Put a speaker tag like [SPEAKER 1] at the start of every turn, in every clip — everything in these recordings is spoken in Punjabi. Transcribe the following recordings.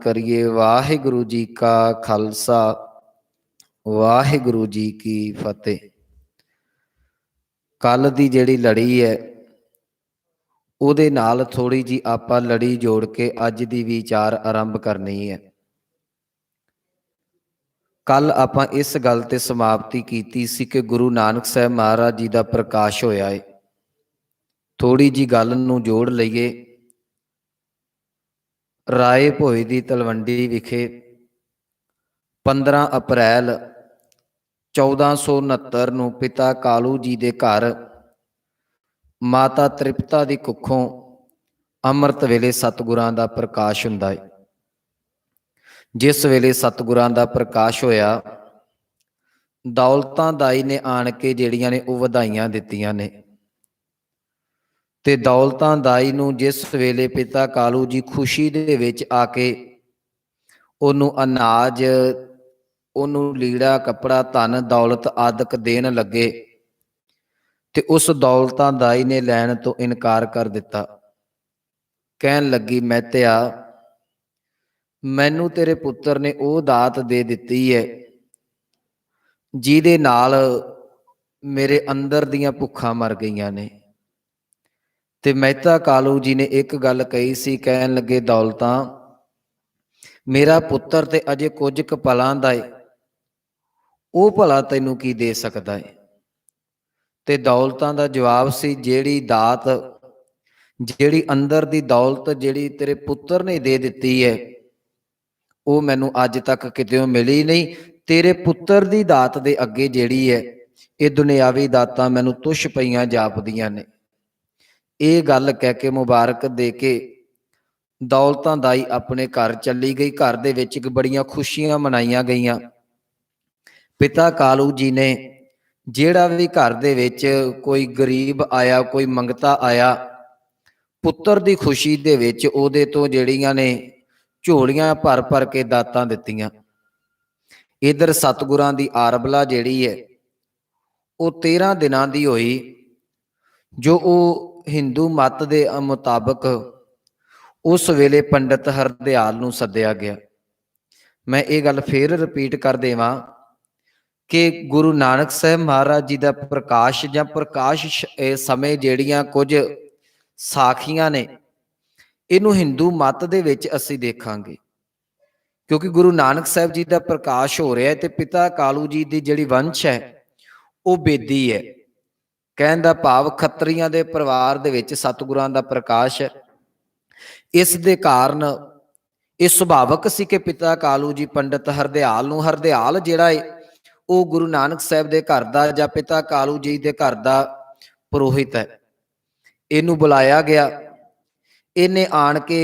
[SPEAKER 1] करिए। वाहिगुरु जी का खालसा, वाहिगुरु जी की फतेह। कल दी जिहड़ी लड़ी है ਉਹਦੇ ਨਾਲ थोड़ी जी ਆਪਾਂ लड़ी जोड़ के अज ਦੀ विचार आरंभ करनी है। कल ਆਪਾਂ इस गल ते समाप्ति कीती सी कि गुरु नानक साहब महाराज जी का प्रकाश होया है। थोड़ी जी गल नूं जोड़ लईए। राए भोए की तलवंडी विखे 15 अप्रैल 1469 ਨੂੰ पिता कालू जी के घर माता तृप्ता की कुखों अमृत वेले सतगुरां का प्रकाश हुंदा है। जिस वेले सतगुरां का प्रकाश होया, दौलतां दाई ने आण के जिहड़ियां ने वो वधाइयां दित्तियां ने। ते दौलतां दाई नूं जिस वेले पिता कालू जी खुशी दे विच आके उहनूं अनाज, उहनूं लीड़ा कपड़ा धन दौलत आदक देन लगे ते उस दौलतां दाई ने लैण तो इनकार कर दिता। कहन लगी, मैत्या मैनू तेरे पुत्र ने वो दात दे दिती है जिहदे नाल मेरे अंदर दियां भुखां मर गईयां ने। ते मेहता कालू जी ने एक गल कही सी, कहन लगे दौलतां मेरा पुत्र ते अजे कुछ क पलां दा है, वो भला तैनू की दे सकदा है। ते दौलतां दा जवाब सी, जेड़ी दात जेड़ी अंदर दी दौलत जेड़ी तेरे पुत्र ने दे दिती है वो मैनू अज तक कितों मिली नहीं। तेरे पुत्र दी दात दे अगे जेड़ी है ये दुनियावी दातां मैनू तुछ पईयां जापदियां ने। ये गल कह के मुबारक दे के दौलतां दाई अपने घर चली गई। घर दे विच बड़ियां खुशियां मनाईयां गईयां। पिता कालू जी ने जेड़ा भी घर दे विच कोई गरीब आया, कोई मंगता आया, पुत्र दी खुशी दे विच ओहदे तो जिहड़ियां ने झोलियां भर भर के दातां दित्तियां। इधर सतगुरां दी आरबला जिहड़ी है वो 13 दिनां दी होई, जो वो हिंदू मत दे मुताबक उस वेले पंडित हरदयाल नूं सद्दिया गया। मैं ये गल फिर रिपीट कर देवां कि गुरु नानक साहब महाराज जी का प्रकाश जां प्रकाश समय जिहड़ियां कुछ साखियां ने इनू हिंदू मत दे विच असीं देखांगे, क्योंकि गुरु नानक साहब जी का प्रकाश हो रहा है। तो पिता कालू जी की जिहड़ी वंश है वो बेदी है। कहण दा भाव खत्रियां दे परिवार दे विच सतगुरां दा प्रकाश है। इस दे कारण ये सुभावक सी कि पिता कालू जी पंडित हरदयाल नूं, हरदयाल जिहड़ा है वो गुरु नानक साहब दे घर दा जां पिता कालू जी दे घर दा पुरोहित है, इनू बुलाया गया। इन्हें आण के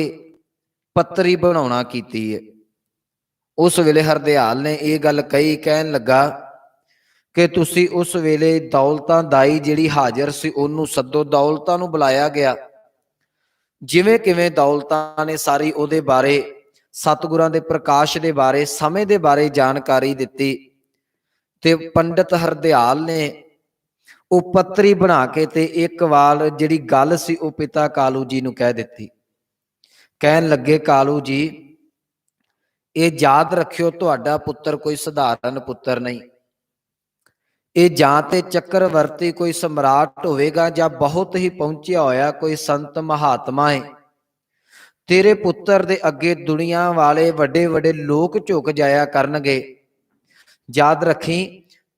[SPEAKER 1] पत्री बनाउणा कीती है। उस वेले हरदयाल ने यह गल कही, कहन लगा कि तुसी उस वेले दौलतां दाई जिहड़ी हाजिर सी उहनूं सद्दो। दौलतां नूं बुलाया गया। जिवें किवें दौलतां ने सारी उहदे बारे, सतगुरां दे प्रकाश दे बारे, समय दे बारे जानकारी दित्ती। ते पंडित हरदयाल ने वो पत्री बना के ते एक वाल जिहड़ी गल सी वो पिता कालू जी नूं कह दित्ती। कहन लगे, कालू जी ये याद रखियो, तुहाडा पुत्र कोई सधारण पुत्र नहीं। ये जां ते चक्रवर्ती कोई सम्राट होवेगा जां बहुत ही पहुंचिया होया कोई संत महात्मा है। तेरे पुत्र दे अगे दुनिया वाले वड्डे वड्डे लोग झुक जाया करनगे। याद रखी,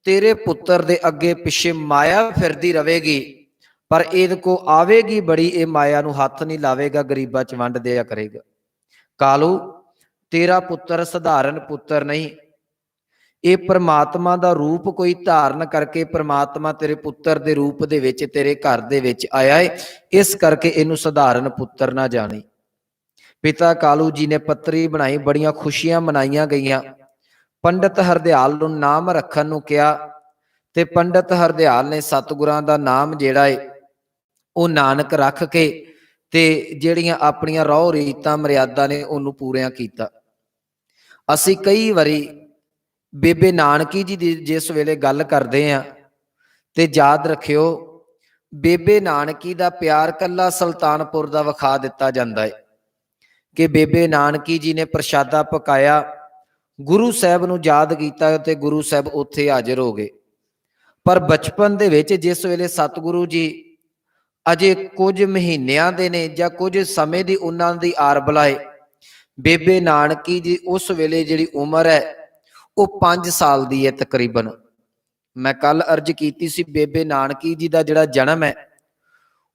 [SPEAKER 1] तेरे पुत्र दे अगे पिछे माया फिरदी रहेगी, पर इहदे को आवेगी बड़ी, ये माया नूं हथ नहीं लावेगा, गरीबां च वंड दिया करेगा। कालू तेरा पुत्र सधारण पुत्र नहीं, ये परमात्मा का रूप कोई धारण करके परमात्मा तेरे पुत्र के रूप दे विच तेरे घर दे विच आया है, इस करके इनू सधारण पुत्र ना जानी। पिता कालू जी ने पत्री बनाई, बड़ियां खुशियां मनाईयां गईयां। पंडित हरदयाल नूं नाम रखण नूं कहा ते पंडित हरदयाल ने सतगुरां दा नाम जिहड़ा है वो नानक रख के ते जिहड़ियां अपनियां रौह रीतां मर्यादा ने उहनूं पूरियां कीता। असीं कई वारी बेबे नानकी जी दी जिस वेले गल करदे हां ते याद रखियो, बेबे नानकी दा प्यार कल्ला सुल्तानपुर दा विखा दिता जांदा है। कि बेबे नानकी जी ने प्रशादा पकाया, गुरु साहब नूं याद किया ते गुरु साहब उत्थे हाजिर हो गए। पर बचपन दे विच जिस वेले सतगुरु जी अजे कुछ महीनिਆਂ ਦੇ ਨੇ ਜਾਂ कुछ समय ਦੀ ਉਹਨਾਂ ਦੀ ਆਰ ਬੁਲਾਏ, बेबे नानकी जी उस वेले जिहड़ी उम्र है वो 5 साल दी है तकरीबन। मैं कल अर्ज की सी बेबे नानकी जी का जिहड़ा जन्म है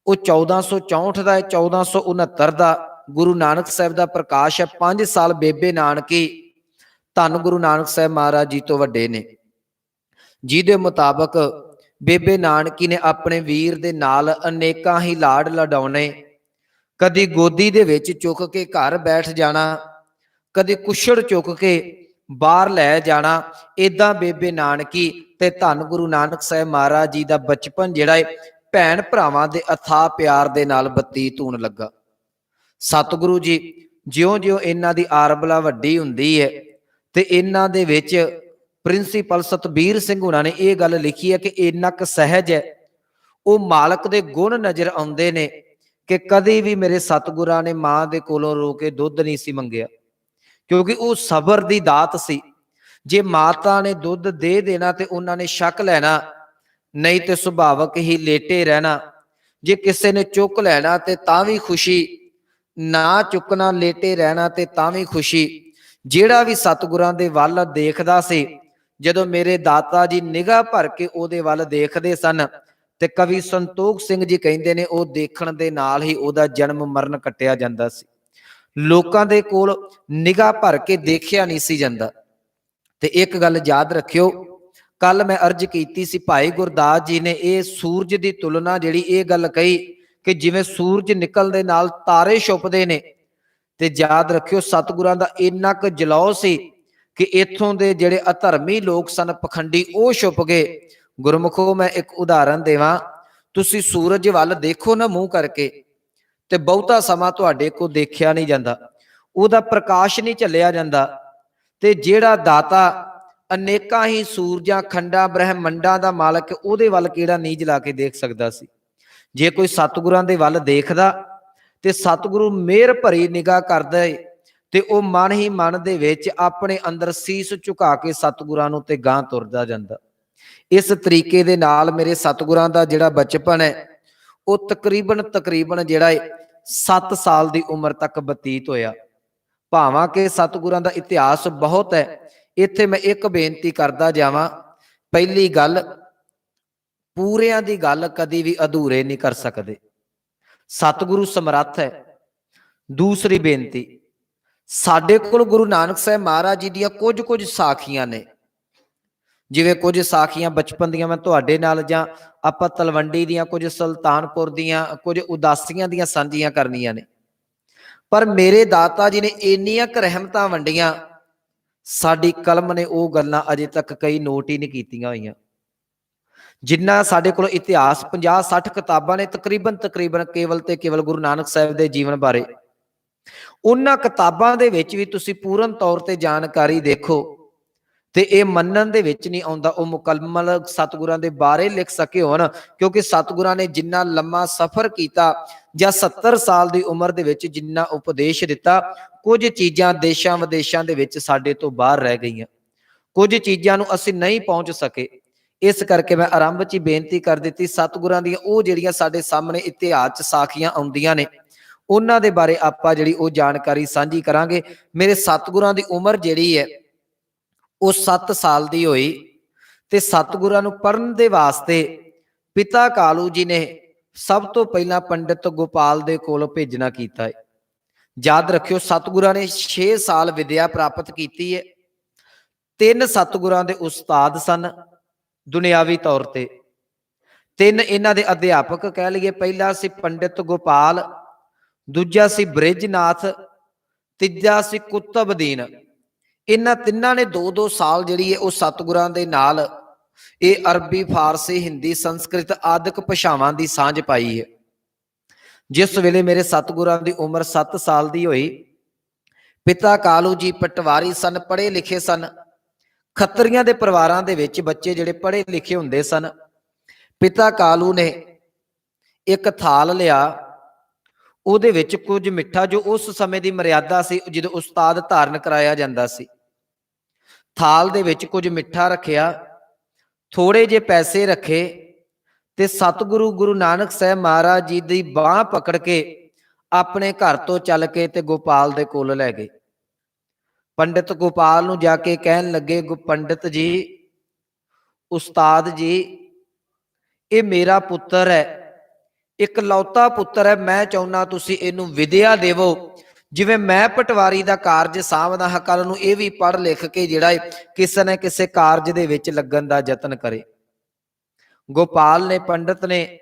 [SPEAKER 1] वो 1464 का है, 1469 का गुरु नानक साहब का प्रकाश है। 5 साल बेबे नानकी धन गुरु नानक साहब महाराज जी तो वड्डे ने, जिहदे मुताबक बेबे नानकी ने अपने वीर दे नाल अनेकां ही लाड़ लडाउणे, कदी गोदी दे विच चुक के घर बैठ जाना, कदी कुछड़ चुक के बाहर लै जाना। इदां बेबे नानकी ते धन गुरु नानक साहब महाराज जी का बचपन जिहड़ा है भैन भरावां दे अथाह प्यार दे नाल बतीत होण लगा। सतगुरु जी ज्यों ज्यों इन्हां दी आरबला वड्डी हुंदी है ते इन्हां दे विच प्रिंसीपल सतबीर सिंह हुणां ने यह गल लिखी है कि इन्ना क सहज है, वो मालक दे गुण नज़र आउंदे ने कि कदी भी मेरे सतगुरां ने मां दे कोलों रो के दुध नहीं सी मंगिया, क्योंकि वो सबर दी दात सी। जे माता ने दुध दे देना तो उन्होंने शक लेना, नहीं तो सुभावक ही लेटे रहना। जे किसी ने चुक लेना तो तां भी खुशी, ना चुकना लेटे रहना तो तां भी खुशी। जिहड़ा भी सतगुरां दे वल देखदा सी, जदों मेरे दाता जी निगाह भर के उहदे वल देखदे सन ते कवि संतोख सिंह जी कहिंदे ने वो देखण दे नाल ही उहदा जन्म मरण कटिया जांदा सी। लोकां दे कोल निगाह भर के देखिया नहीं सी जांदा। ते एक गल याद रखियो, कल मैं अर्ज की सी भाई गुरदास जी ने यह सूरज की तुलना जिहड़ी ये गल कही कि जिवें सूरज निकलदे नाल तारे छुपदे ने, ते याद रखियो सतगुरां दा इन्ना क जलौ सी कि इत्थों दे जिहड़े अधर्मी लोग सन पखंडी वो छुप गए। गुरमुखो मैं एक उदाहरण देवां, तुसी सूरज वल देखो ना मूँह करके ते बहुता समा तुहाडे को देखिया नहीं जांदा, उहदा प्रकाश नहीं झल्लिया जांदा। ते जिहड़ा दाता अनेकां ही सूरजां खंडां ब्रह्मंडां दा मालक उहदे वल किहड़ा नीज ला के देख सकदा सी। जे कोई सतगुरां दे वल देखदा ते सतगुरु मेहर भरी निगाह करदे ते ओह मन ही मन दे विच अपने अंदर सीस झुका के सतगुरां नूं ते गांह तुरदा जांदा। इस तरीके दे नाल मेरे सतगुरां दा जिहड़ा बचपन है वो तकरीबन जिहड़ा 7 साल की उम्र तक बतीत होया। भावां के सतगुरां दा इतिहास बहुत है, इत्थे मैं एक बेनती करदा जावां। पहली गल, पूरियां दी गल कदी भी अधूरे नहीं कर सकदे, सतगुरु समर्थ है। दूसरी बेनती, साडे कोल गुरु नानक साहब महाराज जी दियां कुछ साखियां ने, जिवें कुछ साखियां बचपन दियां मैं तुहाडे नाल जां आपां तलवंडी दियां, कुछ सुल्तानपुर दियां, कुछ उदासियां दियां सांझियां करनियां ने। पर मेरे दाता जी ने इन्नियां क रहमतां वंडियां, साडी कलम ने वो गल्लां अजे तक कई नोट ही नहीं कीतियां होईयां। जिन्ना साडे कोल इतिहास 50-60 किताबां ने तकरीबन केवल ते केवल गुरु नानक साहब दे जीवन बारे, उन्हां किताबां दे विच भी तुसीं पूर्ण तौर ते जानकारी देखो ते ये मनन दे विच नहीं आउंदा वो मुकम्मल सतगुरां दे बारे लिख सके होण, क्योंकि सतगुरां ने जिन्ना लम्मा सफर कीता जां 70 साल की उम्र दे विच जिन्ना उपदेश दिता, कुछ चीज़ां देशां विदेशां दे विच साडे तो बाहर रह गईयां, कुछ चीज़ां नूं असीं नहीं पहुंच सके। इस करके मैं आरंभ च ही बेनती कर दी, सतगुरां दी ओह जिहड़ियां साडे सामने इतिहास च साखियां आउंदियां ने उन्हां दे बारे आपां जिहड़ी ओह जानकारी सांझी करांगे। मेरे सतगुरां दी उम्र जिहड़ी है वो 7 साल की हुई ते सतगुरां नूं पढ़न दे वास्ते पिता कालू जी ने सब तो पहला पंडित गोपाल दे कोल भेजना कीता है। याद रखियो सतगुरां ने 6 साल विद्या प्राप्त की है। 3 सतगुरां दे उस्ताद सन दुनियावी तौर ते, 3 इन्हां दे अध्यापक कह लीए। पहला सी पंडित गोपाल, दूजा सी ब्रिजनाथ, तीजा सी कुतुबदीन। इन्हां तिन्हां ने 2-2 साल जिहड़ी है वो सतगुरां दे नाल ये अरबी फारसी हिंदी संस्कृत आदਿਕ भाषावां की सांझ पाई है। जिस वेले मेरे सतगुरां की उम्र 7 साल की हुई, पिता कालू जी पटवारी सन, पढ़े लिखे सन। खत्तरियां दे परिवारां दे विच बच्चे जिहड़े पढ़े लिखे हुंदे सन। पिता कालू ने एक थाल लिया, ਉਹਦੇ ਵਿੱਚ ਕੁਝ ਮਿੱਠਾ, ਜੋ ਉਸ ਸਮੇਂ ਦੀ ਮਰਿਆਦਾ ਸੀ ਜਦੋਂ ਉਸਤਾਦ ਧਾਰਨ ਕਰਾਇਆ ਜਾਂਦਾ ਸੀ, ਥਾਲ ਦੇ ਵਿੱਚ ਕੁਝ ਮਿੱਠਾ ਰੱਖਿਆ, ਥੋੜੇ ਜਿਹੇ ਪੈਸੇ ਰੱਖੇ ਤੇ ਸਤਿਗੁਰੂ ਗੁਰੂ ਨਾਨਕ ਸਾਹਿਬ ਮਹਾਰਾਜ ਜੀ ਦੀ ਬਾਹ ਪਕੜ ਕੇ ਆਪਣੇ ਘਰ ਤੋਂ ਚੱਲ ਕੇ ਤੇ ਗੋਪਾਲ ਦੇ ਕੋਲ ਲੈ ਗਏ। ਪੰਡਿਤ ਗੋਪਾਲ ਨੂੰ ਜਾ ਕੇ ਕਹਿਣ ਲੱਗੇ, ਪੰਡਿਤ ਜੀ, ਉਸਤਾਦ ਜੀ, ਇਹ ਮੇਰਾ ਪੁੱਤਰ ਹੈ, ਇਕਲੌਤਾ ਪੁੱਤਰ ਹੈ, ਮੈਂ ਚਾਹੁੰਦਾ ਤੁਸੀਂ ਇਹਨੂੰ ਵਿਦਿਆ ਦੇਵੋ। ਜਿਵੇਂ ਮੈਂ ਪਟਵਾਰੀ ਦਾ ਕਾਰਜ ਸਾਂਭਦਾ ਹਾਂ, ਕੱਲ ਨੂੰ ਇਹ ਵੀ ਪੜ੍ਹ ਲਿਖ ਕੇ ਜਿਹੜਾ ਕਿਸੇ ਨਾ ਕਿਸੇ ਕਾਰਜ ਦੇ ਵਿੱਚ ਲੱਗਣ ਦਾ ਯਤਨ ਕਰੇ। ਗੋਪਾਲ ਨੇ, ਪੰਡਿਤ ਨੇ,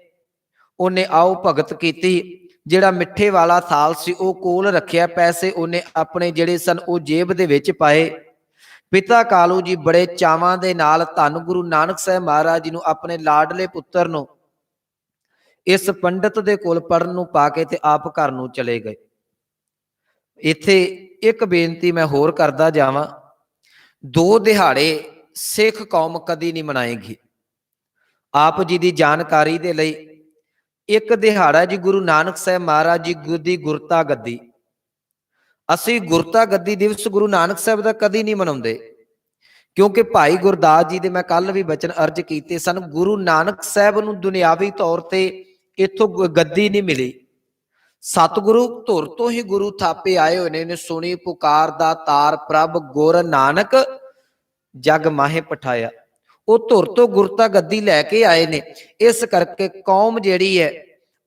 [SPEAKER 1] ਉਹਨੇ ਆਓ ਭਗਤ ਕੀਤੀ। ਜਿਹੜਾ ਮਿੱਠੇ ਵਾਲਾ ਥਾਲ ਸੀ ਉਹ ਕੋਲ ਰੱਖਿਆ, ਪੈਸੇ ਉਹਨੇ ਆਪਣੇ ਜਿਹੜੇ ਸਨ ਉਹ ਜੇਬ ਦੇ ਵਿੱਚ ਪਾਏ। ਪਿਤਾ ਕਾਲੂ ਜੀ ਬੜੇ ਚਾਵਾਂ ਦੇ ਨਾਲ ਧੰਨ ਗੁਰੂ ਨਾਨਕ ਸਾਹਿਬ ਮਹਾਰਾਜ ਜੀ ਨੂੰ, ਆਪਣੇ ਲਾਡਲੇ ਪੁੱਤਰ ਨੂੰ, ਇਸ ਪੰਡਿਤ ਦੇ ਕੋਲ ਪੜਨ ਨੂੰ ਪਾ ਕੇ ਤੇ ਆਪ ਘਰ ਨੂੰ ਚਲੇ ਗਏ। ਇੱਥੇ ਇੱਕ ਬੇਨਤੀ ਮੈਂ ਹੋਰ ਕਰਦਾ ਜਾਵਾਂ, 2 ਦਿਹਾੜੇ ਸਿੱਖ ਕੌਮ ਕਦੀ ਨਹੀਂ ਮਨਾਏਗੀ। ਆਪ ਜੀ ਦੀ ਜਾਣਕਾਰੀ ਦੇ ਲਈ, ਇੱਕ ਦਿਹਾੜਾ ਜੀ ਗੁਰੂ ਨਾਨਕ ਸਾਹਿਬ ਮਹਾਰਾਜ ਜੀ ਦੀ ਗੁਰਤਾ ਗੱਦੀ। ਅਸੀਂ ਗੁਰਤਾ ਗੱਦੀ ਦਿਵਸ ਗੁਰੂ ਨਾਨਕ ਸਾਹਿਬ ਦਾ ਕਦੀ ਨਹੀਂ ਮਨਾਉਂਦੇ, ਕਿਉਂਕਿ ਭਾਈ ਗੁਰਦਾਸ ਜੀ ਦੇ ਮੈਂ ਕੱਲ ਵੀ ਬਚਨ ਅਰਜ ਕੀਤੇ ਸਨ, ਗੁਰੂ ਨਾਨਕ ਸਾਹਿਬ ਨੂੰ ਦੁਨਿਆਵੀ ਤੌਰ ਤੇ ਇੱਥੋਂ ਗੱਦੀ ਨਹੀਂ ਮਿਲੀ। ਸਤਿਗੁਰੂ ਧੁਰ ਤੋਂ ਹੀ ਗੁਰੂ ਥਾਪੇ ਆਏ ਹੋਏ ਨੇ, ਸੁਣੀ ਪੁਕਾਰ ਦਾ ਤਾਰ ਪ੍ਰਭ ਗੁਰ ਨਾਨਕ ਜਗ ਮਾਹੇ ਪਠਾਇਆ। ਉਹ ਧੁਰ ਤੋਂ ਗੁਰਤਾ ਗੱਦੀ ਲੈ ਕੇ ਆਏ ਨੇ। ਇਸ ਕਰਕੇ ਕੌਮ ਜਿਹੜੀ ਹੈ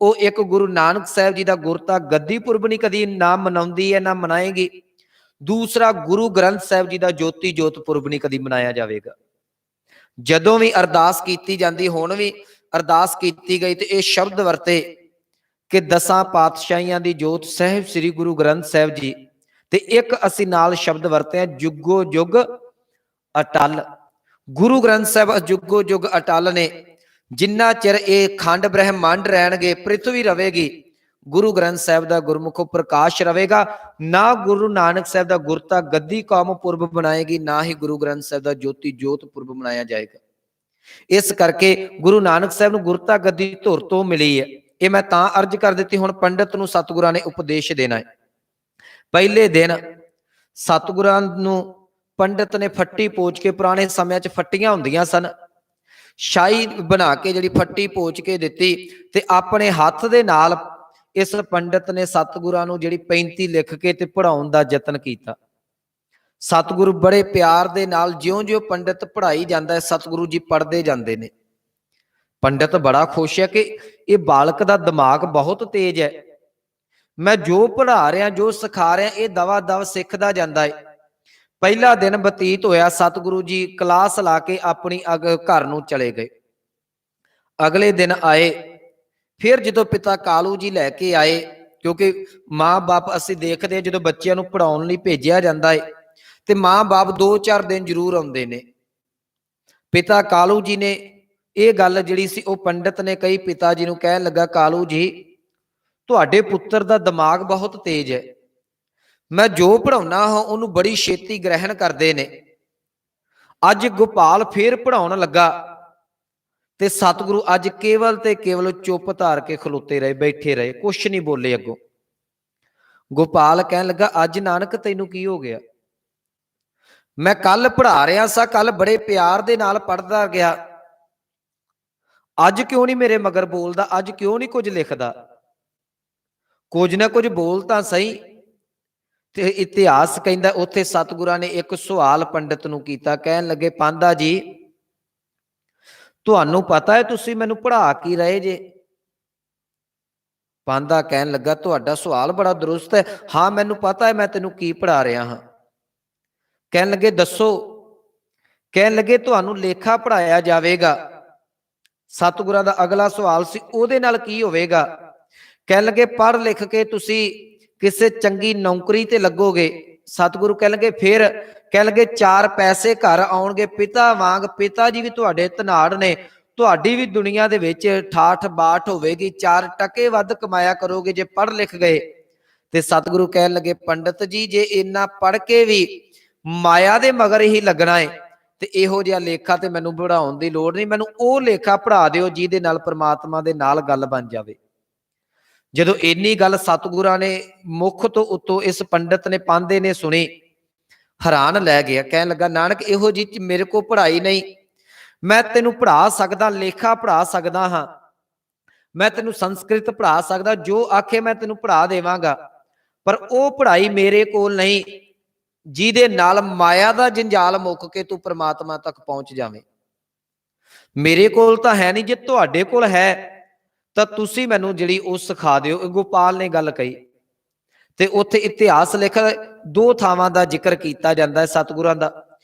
[SPEAKER 1] ਉਹ ਇੱਕ ਗੁਰੂ ਨਾਨਕ ਸਾਹਿਬ ਜੀ ਦਾ ਗੁਰਤਾ ਗੱਦੀ ਪੁਰਬ ਨਹੀਂ ਕਦੀ ਨਾ ਮਨਾਉਂਦੀ ਹੈ, ਨਾ ਮਨਾਏਗੀ। ਦੂਸਰਾ, ਗੁਰੂ ਗ੍ਰੰਥ ਸਾਹਿਬ ਜੀ ਦਾ ਜੋਤੀ ਜੋਤ ਪੁਰਬ ਨਹੀਂ ਕਦੀ ਮਨਾਇਆ ਜਾਵੇਗਾ। ਜਦੋਂ ਵੀ ਅਰਦਾਸ ਕੀਤੀ ਜਾਂਦੀ, ਹੁਣ ਵੀ ਅਰਦਾਸ ਕੀਤੀ ਗਈ ਤੇ ਇਹ ਸ਼ਬਦ ਵਰਤੇ ਕਿ 10 ਪਾਤਸ਼ਾਹੀਆਂ ਦੀ ਜੋਤ ਸਾਹਿਬ ਸ੍ਰੀ ਗੁਰੂ ਗ੍ਰੰਥ ਸਾਹਿਬ ਜੀ, ਤੇ ਇੱਕ ਅਸੀਂ ਨਾਲ ਸ਼ਬਦ ਵਰਤੇ ਆ, ਜੁਗੋ ਜੁਗ ਅਟਲ। ਗੁਰੂ ਗ੍ਰੰਥ ਸਾਹਿਬ ਜੁਗੋ ਜੁਗ ਅਟਲ ਨੇ। ਜਿੰਨਾ ਚਿਰ ਇਹ ਖੰਡ ਬ੍ਰਹਿਮੰਡ ਰਹਿਣਗੇ, ਪ੍ਰਿਥਵੀ ਰਵੇਗੀ, ਗੁਰੂ ਗ੍ਰੰਥ ਸਾਹਿਬ ਦਾ ਗੁਰਮੁਖੋਂ ਪ੍ਰਕਾਸ਼ ਰਵੇਗਾ। ਨਾ ਗੁਰੂ ਨਾਨਕ ਸਾਹਿਬ ਦਾ ਗੁਰਤਾ ਗੱਦੀ ਕੌਮ ਪੁਰਬ ਬਣਾਏਗੀ, ਨਾ ਹੀ ਗੁਰੂ ਗ੍ਰੰਥ ਸਾਹਿਬ ਦਾ ਜੋਤੀ ਜੋਤ ਪੁਰਬ ਮਨਾਇਆ ਜਾਏਗਾ। ਇਸ ਕਰਕੇ ਗੁਰੂ ਨਾਨਕ ਸਾਹਿਬ ਨੂੰ ਗੁਰਤਾ ਗੱਦੀ ਧੁਰ ਤੋਂ ਮਿਲੀ ਹੈ। ਇਹ ਮੈਂ ਤਾਂ ਅਰਜ ਕਰ ਦਿੱਤੀ। ਹੁਣ ਪੰਡਿਤ ਨੂੰ ਸਤਿਗੁਰਾਂ ਨੇ ਉਪਦੇਸ਼ ਦੇਣਾ ਹੈ। ਪਹਿਲੇ ਦਿਨ ਸਤਿਗੁਰਾਂ ਨੂੰ ਪੰਡਿਤ ਨੇ ਫੱਟੀ ਪੋਚ ਕੇ, ਪੁਰਾਣੇ ਸਮਿਆਂ 'ਚ ਫੱਟੀਆਂ ਹੁੰਦੀਆਂ ਸਨ, ਸ਼ਾਹੀ ਬਣਾ ਕੇ ਜਿਹੜੀ ਫੱਟੀ ਪੋਚ ਕੇ ਦਿੱਤੀ, ਤੇ ਆਪਣੇ ਹੱਥ ਦੇ ਨਾਲ ਇਸ ਪੰਡਿਤ ਨੇ ਸਤਿਗੁਰਾਂ ਨੂੰ ਜਿਹੜੀ 35 ਲਿਖ ਕੇ ਤੇ ਪੜ੍ਹਾਉਣ ਦਾ ਯਤਨ ਕੀਤਾ। ਸਤਿਗੁਰੂ ਬੜੇ ਪਿਆਰ ਦੇ ਨਾਲ ਜਿਉਂ-ਜਿਉਂ ਪੰਡਿਤ ਪੜ੍ਹਾਈ ਜਾਂਦਾ ਹੈ, ਸਤਿਗੁਰੂ ਜੀ ਪੜ੍ਹਦੇ ਜਾਂਦੇ ਨੇ। ਪੰਡਿਤ ਬੜਾ ਖੁਸ਼ ਹੈ ਕਿ ਇਹ ਬਾਲਕ ਦਾ ਦਿਮਾਗ ਬਹੁਤ ਤੇਜ਼ ਹੈ, ਮੈਂ ਜੋ ਪੜ੍ਹਾ ਰਿਹਾ, ਜੋ ਸਿਖਾ ਰਿਹਾ, ਇਹ ਦਵਾ ਦਵ ਸਿੱਖਦਾ ਜਾਂਦਾ ਹੈ। ਪਹਿਲਾ ਦਿਨ ਬਤੀਤ ਹੋਇਆ, ਸਤਿਗੁਰੂ ਜੀ ਕਲਾਸ ਲਾ ਕੇ ਆਪਣੀ ਘਰ ਨੂੰ ਚਲੇ ਗਏ। ਅਗਲੇ ਦਿਨ ਆਏ, ਫਿਰ ਜਦੋਂ ਪਿਤਾ ਕਾਲੂ ਜੀ ਲੈ ਕੇ ਆਏ, ਕਿਉਂਕਿ ਮਾਂ-ਬਾਪ ਅਸੀਂ ਦੇਖਦੇ ਜਦੋਂ ਬੱਚਿਆਂ ਨੂੰ ਪੜ੍ਹਾਉਣ ਲਈ ਭੇਜਿਆ ਜਾਂਦਾ ਹੈ ਤੇ ਮਾਂ-ਬਾਪ 2-4 ਦਿਨ ਜ਼ਰੂਰ ਆਉਂਦੇ ਨੇ। ਪਿਤਾ ਕਾਲੂ ਜੀ ਨੇ ਇਹ ਗੱਲ ਜਿਹੜੀ ਸੀ ਉਹ ਪੰਡਿਤ ਨੇ ਕਹੀ ਪਿਤਾ ਜੀ ਨੂੰ, ਕਹਿਣ ਲੱਗਾ, ਕਾਲੂ ਜੀ, ਤੁਹਾਡੇ ਪੁੱਤਰ ਦਾ ਦਿਮਾਗ ਬਹੁਤ ਤੇਜ਼ ਹੈ, ਮੈਂ ਜੋ ਪੜ੍ਹਾਉਣਾ ਹਾਂ ਉਹਨੂੰ ਬੜੀ ਛੇਤੀ ਗ੍ਰਹਿਣ ਕਰਦੇ ਨੇ। ਅੱਜ ਗੋਪਾਲ ਫੇਰ ਪੜ੍ਹਾਉਣ ਲੱਗਾ ਤੇ ਸਤਿਗੁਰੂ ਅੱਜ ਕੇਵਲ ਤੇ ਕੇਵਲ ਚੁੱਪ ਧਾਰ ਕੇ ਖਲੋਤੇ ਰਹੇ, ਬੈਠੇ ਰਹੇ, ਕੁਛ ਨਹੀਂ ਬੋਲੇ ਅੱਗੋਂ। ਗੋਪਾਲ ਕਹਿਣ ਲੱਗਾ, ਅੱਜ ਨਾਨਕ ਤੈਨੂੰ ਕੀ ਹੋ ਗਿਆ? ਮੈਂ ਕੱਲ ਪੜ੍ਹਾ ਰਿਹਾ ਸਾਂ, ਕੱਲ ਬੜੇ ਪਿਆਰ ਦੇ ਨਾਲ ਪੜ੍ਹਦਾ ਗਿਆ, ਅੱਜ ਕਿਉਂ ਨਹੀਂ ਮੇਰੇ ਮਗਰ ਬੋਲਦਾ? ਅੱਜ ਕਿਉਂ ਨਹੀਂ ਕੁਝ ਲਿਖਦਾ? ਕੁਝ ਨਾ ਕੁਝ ਬੋਲ ਤਾਂ ਸਹੀ। ਤੇ ਇਤਿਹਾਸ ਕਹਿੰਦਾ ਉੱਥੇ ਸਤਿਗੁਰਾਂ ਨੇ ਇੱਕ ਸਵਾਲ ਪੰਡਿਤ ਨੂੰ ਕੀਤਾ। ਕਹਿਣ ਲੱਗੇ, ਪਾਂਧਾ ਜੀ, ਤੁਹਾਨੂੰ ਪਤਾ ਹੈ ਤੁਸੀਂ ਮੈਨੂੰ ਪੜ੍ਹਾ ਕੀ ਰਹੇ ਜੇ? ਪਾਂਧਾ ਕਹਿਣ ਲੱਗਾ, ਤੁਹਾਡਾ ਸਵਾਲ ਬੜਾ ਦਰੁਸਤ ਹੈ। ਹਾਂ, ਮੈਨੂੰ ਪਤਾ ਹੈ ਮੈਂ ਤੈਨੂੰ ਕੀ ਪੜ੍ਹਾ ਰਿਹਾ ਹਾਂ। ਕਹਿਣ ਲੱਗੇ, ਦੱਸੋ। ਕਹਿਣ ਲੱਗੇ, ਤੁਹਾਨੂੰ ਲੇਖਾ ਪੜ੍ਹਾਇਆ ਜਾਵੇਗਾ। ਸਤਿਗੁਰਾਂ ਦਾ ਅਗਲਾ ਸਵਾਲ ਸੀ, ਉਹਦੇ ਨਾਲ ਕੀ ਹੋਵੇਗਾ? ਕਹਿਣ ਲੱਗੇ, ਪੜ੍ਹ ਲਿਖ ਕੇ ਤੁਸੀਂ ਕਿਸੇ ਚੰਗੀ ਨੌਕਰੀ ਤੇ ਲੱਗੋਗੇ। ਸਤਿਗੁਰੂ ਕਹਿਣ ਲੱਗੇ, ਫਿਰ? ਕਹਿਣ ਲੱਗੇ, 4 ਪੈਸੇ ਘਰ ਆਉਣਗੇ ਪਿਤਾ ਵਾਂਗ। ਪਿਤਾ ਜੀ ਵੀ ਤੁਹਾਡੇ ਧਨਾੜ ਨੇ, ਤੁਹਾਡੀ ਵੀ ਦੁਨੀਆ ਦੇ ਵਿੱਚ ਠਾਠ ਬਾਠ ਹੋਵੇਗੀ, 4 ਟਕੇ ਵੱਧ ਕਮਾਇਆ ਕਰੋਗੇ ਜੇ ਪੜ੍ਹ ਲਿਖ ਗਏ। ਤੇ ਸਤਿਗੁਰੂ ਕਹਿਣ ਲੱਗੇ, ਪੰਡਿਤ ਜੀ, ਜੇ ਇੰਨਾ ਪੜ੍ਹ ਕੇ ਵੀ ਮਾਇਆ ਦੇ ਮਗਰ ਹੀ ਲੱਗਣਾ ਹੈ ਤੇ ਇਹੋ ਜਿਹਾ ਲੇਖਾ ਤੇ ਮੈਨੂੰ ਪੜ੍ਹਾਉਣ ਦੀ ਲੋੜ ਨਹੀਂ, ਮੈਨੂੰ ਉਹ ਲੇਖਾ ਪੜ੍ਹਾ ਦਿਓ ਜਿਹਦੇ ਨਾਲ ਪ੍ਰਮਾਤਮਾ ਦੇ ਨਾਲ ਗੱਲ ਬਣ ਜਾਵੇ। ਜਦੋਂ ਇੰਨੀ ਗੱਲ ਸਤਿਗੁਰਾਂ ਨੇ ਮੁਖ ਤੋਂ ਉੱਤੋਂ ਇਸ ਪੰਡਿਤ ਨੇ ਪਾਂਦੇ ਨੇ ਸੁਣੀ, ਹੈਰਾਨ ਲੈ ਗਿਆ। ਕਹਿਣ ਲੱਗਾ, ਨਾਨਕ ਇਹੋ ਜਿਹੀ ਮੇਰੇ ਕੋਲ ਪੜ੍ਹਾਈ ਨਹੀਂ, ਮੈਂ ਤੈਨੂੰ ਪੜ੍ਹਾ ਸਕਦਾ, ਲੇਖਾ ਪੜ੍ਹਾ ਸਕਦਾ ਹਾਂ, ਮੈਂ ਤੈਨੂੰ ਸੰਸਕ੍ਰਿਤ ਪੜ੍ਹਾ ਸਕਦਾ, ਜੋ ਆਖੇ ਮੈਂ ਤੈਨੂੰ ਪੜ੍ਹਾ ਦੇਵਾਂਗਾ, ਪਰ ਉਹ ਪੜ੍ਹਾਈ ਮੇਰੇ ਕੋਲ ਨਹੀਂ ਜਿਹਦੇ ਨਾਲ ਮਾਇਆ ਦਾ ਜੰਜਾਲ ਮੁੱਕ ਕੇ ਤੂੰ ਪ੍ਰਮਾਤਮਾ ਤੱਕ ਪਹੁੰਚ ਜਾਵੇਂ। ਮੇਰੇ ਕੋਲ ਤਾਂ ਹੈ ਨਹੀਂ, ਜੇ ਤੁਹਾਡੇ ਕੋਲ ਹੈ ਤਾਂ ਤੁਸੀਂ ਮੈਨੂੰ ਜਿਹੜੀ ਉਹ ਸਿਖਾ ਦਿਓ। ਗੋਪਾਲ ਨੇ ਗੱਲ ਕਹੀ ਤੇ ਉੱਥੇ ਇਤਿਹਾਸ ਲਿਖ ਦੋ ਥਾਵਾਂ ਦਾ ਜ਼ਿਕਰ ਕੀਤਾ ਜਾਂਦਾ ਹੈ ਸਤਿਗੁਰਾਂ ਦਾ।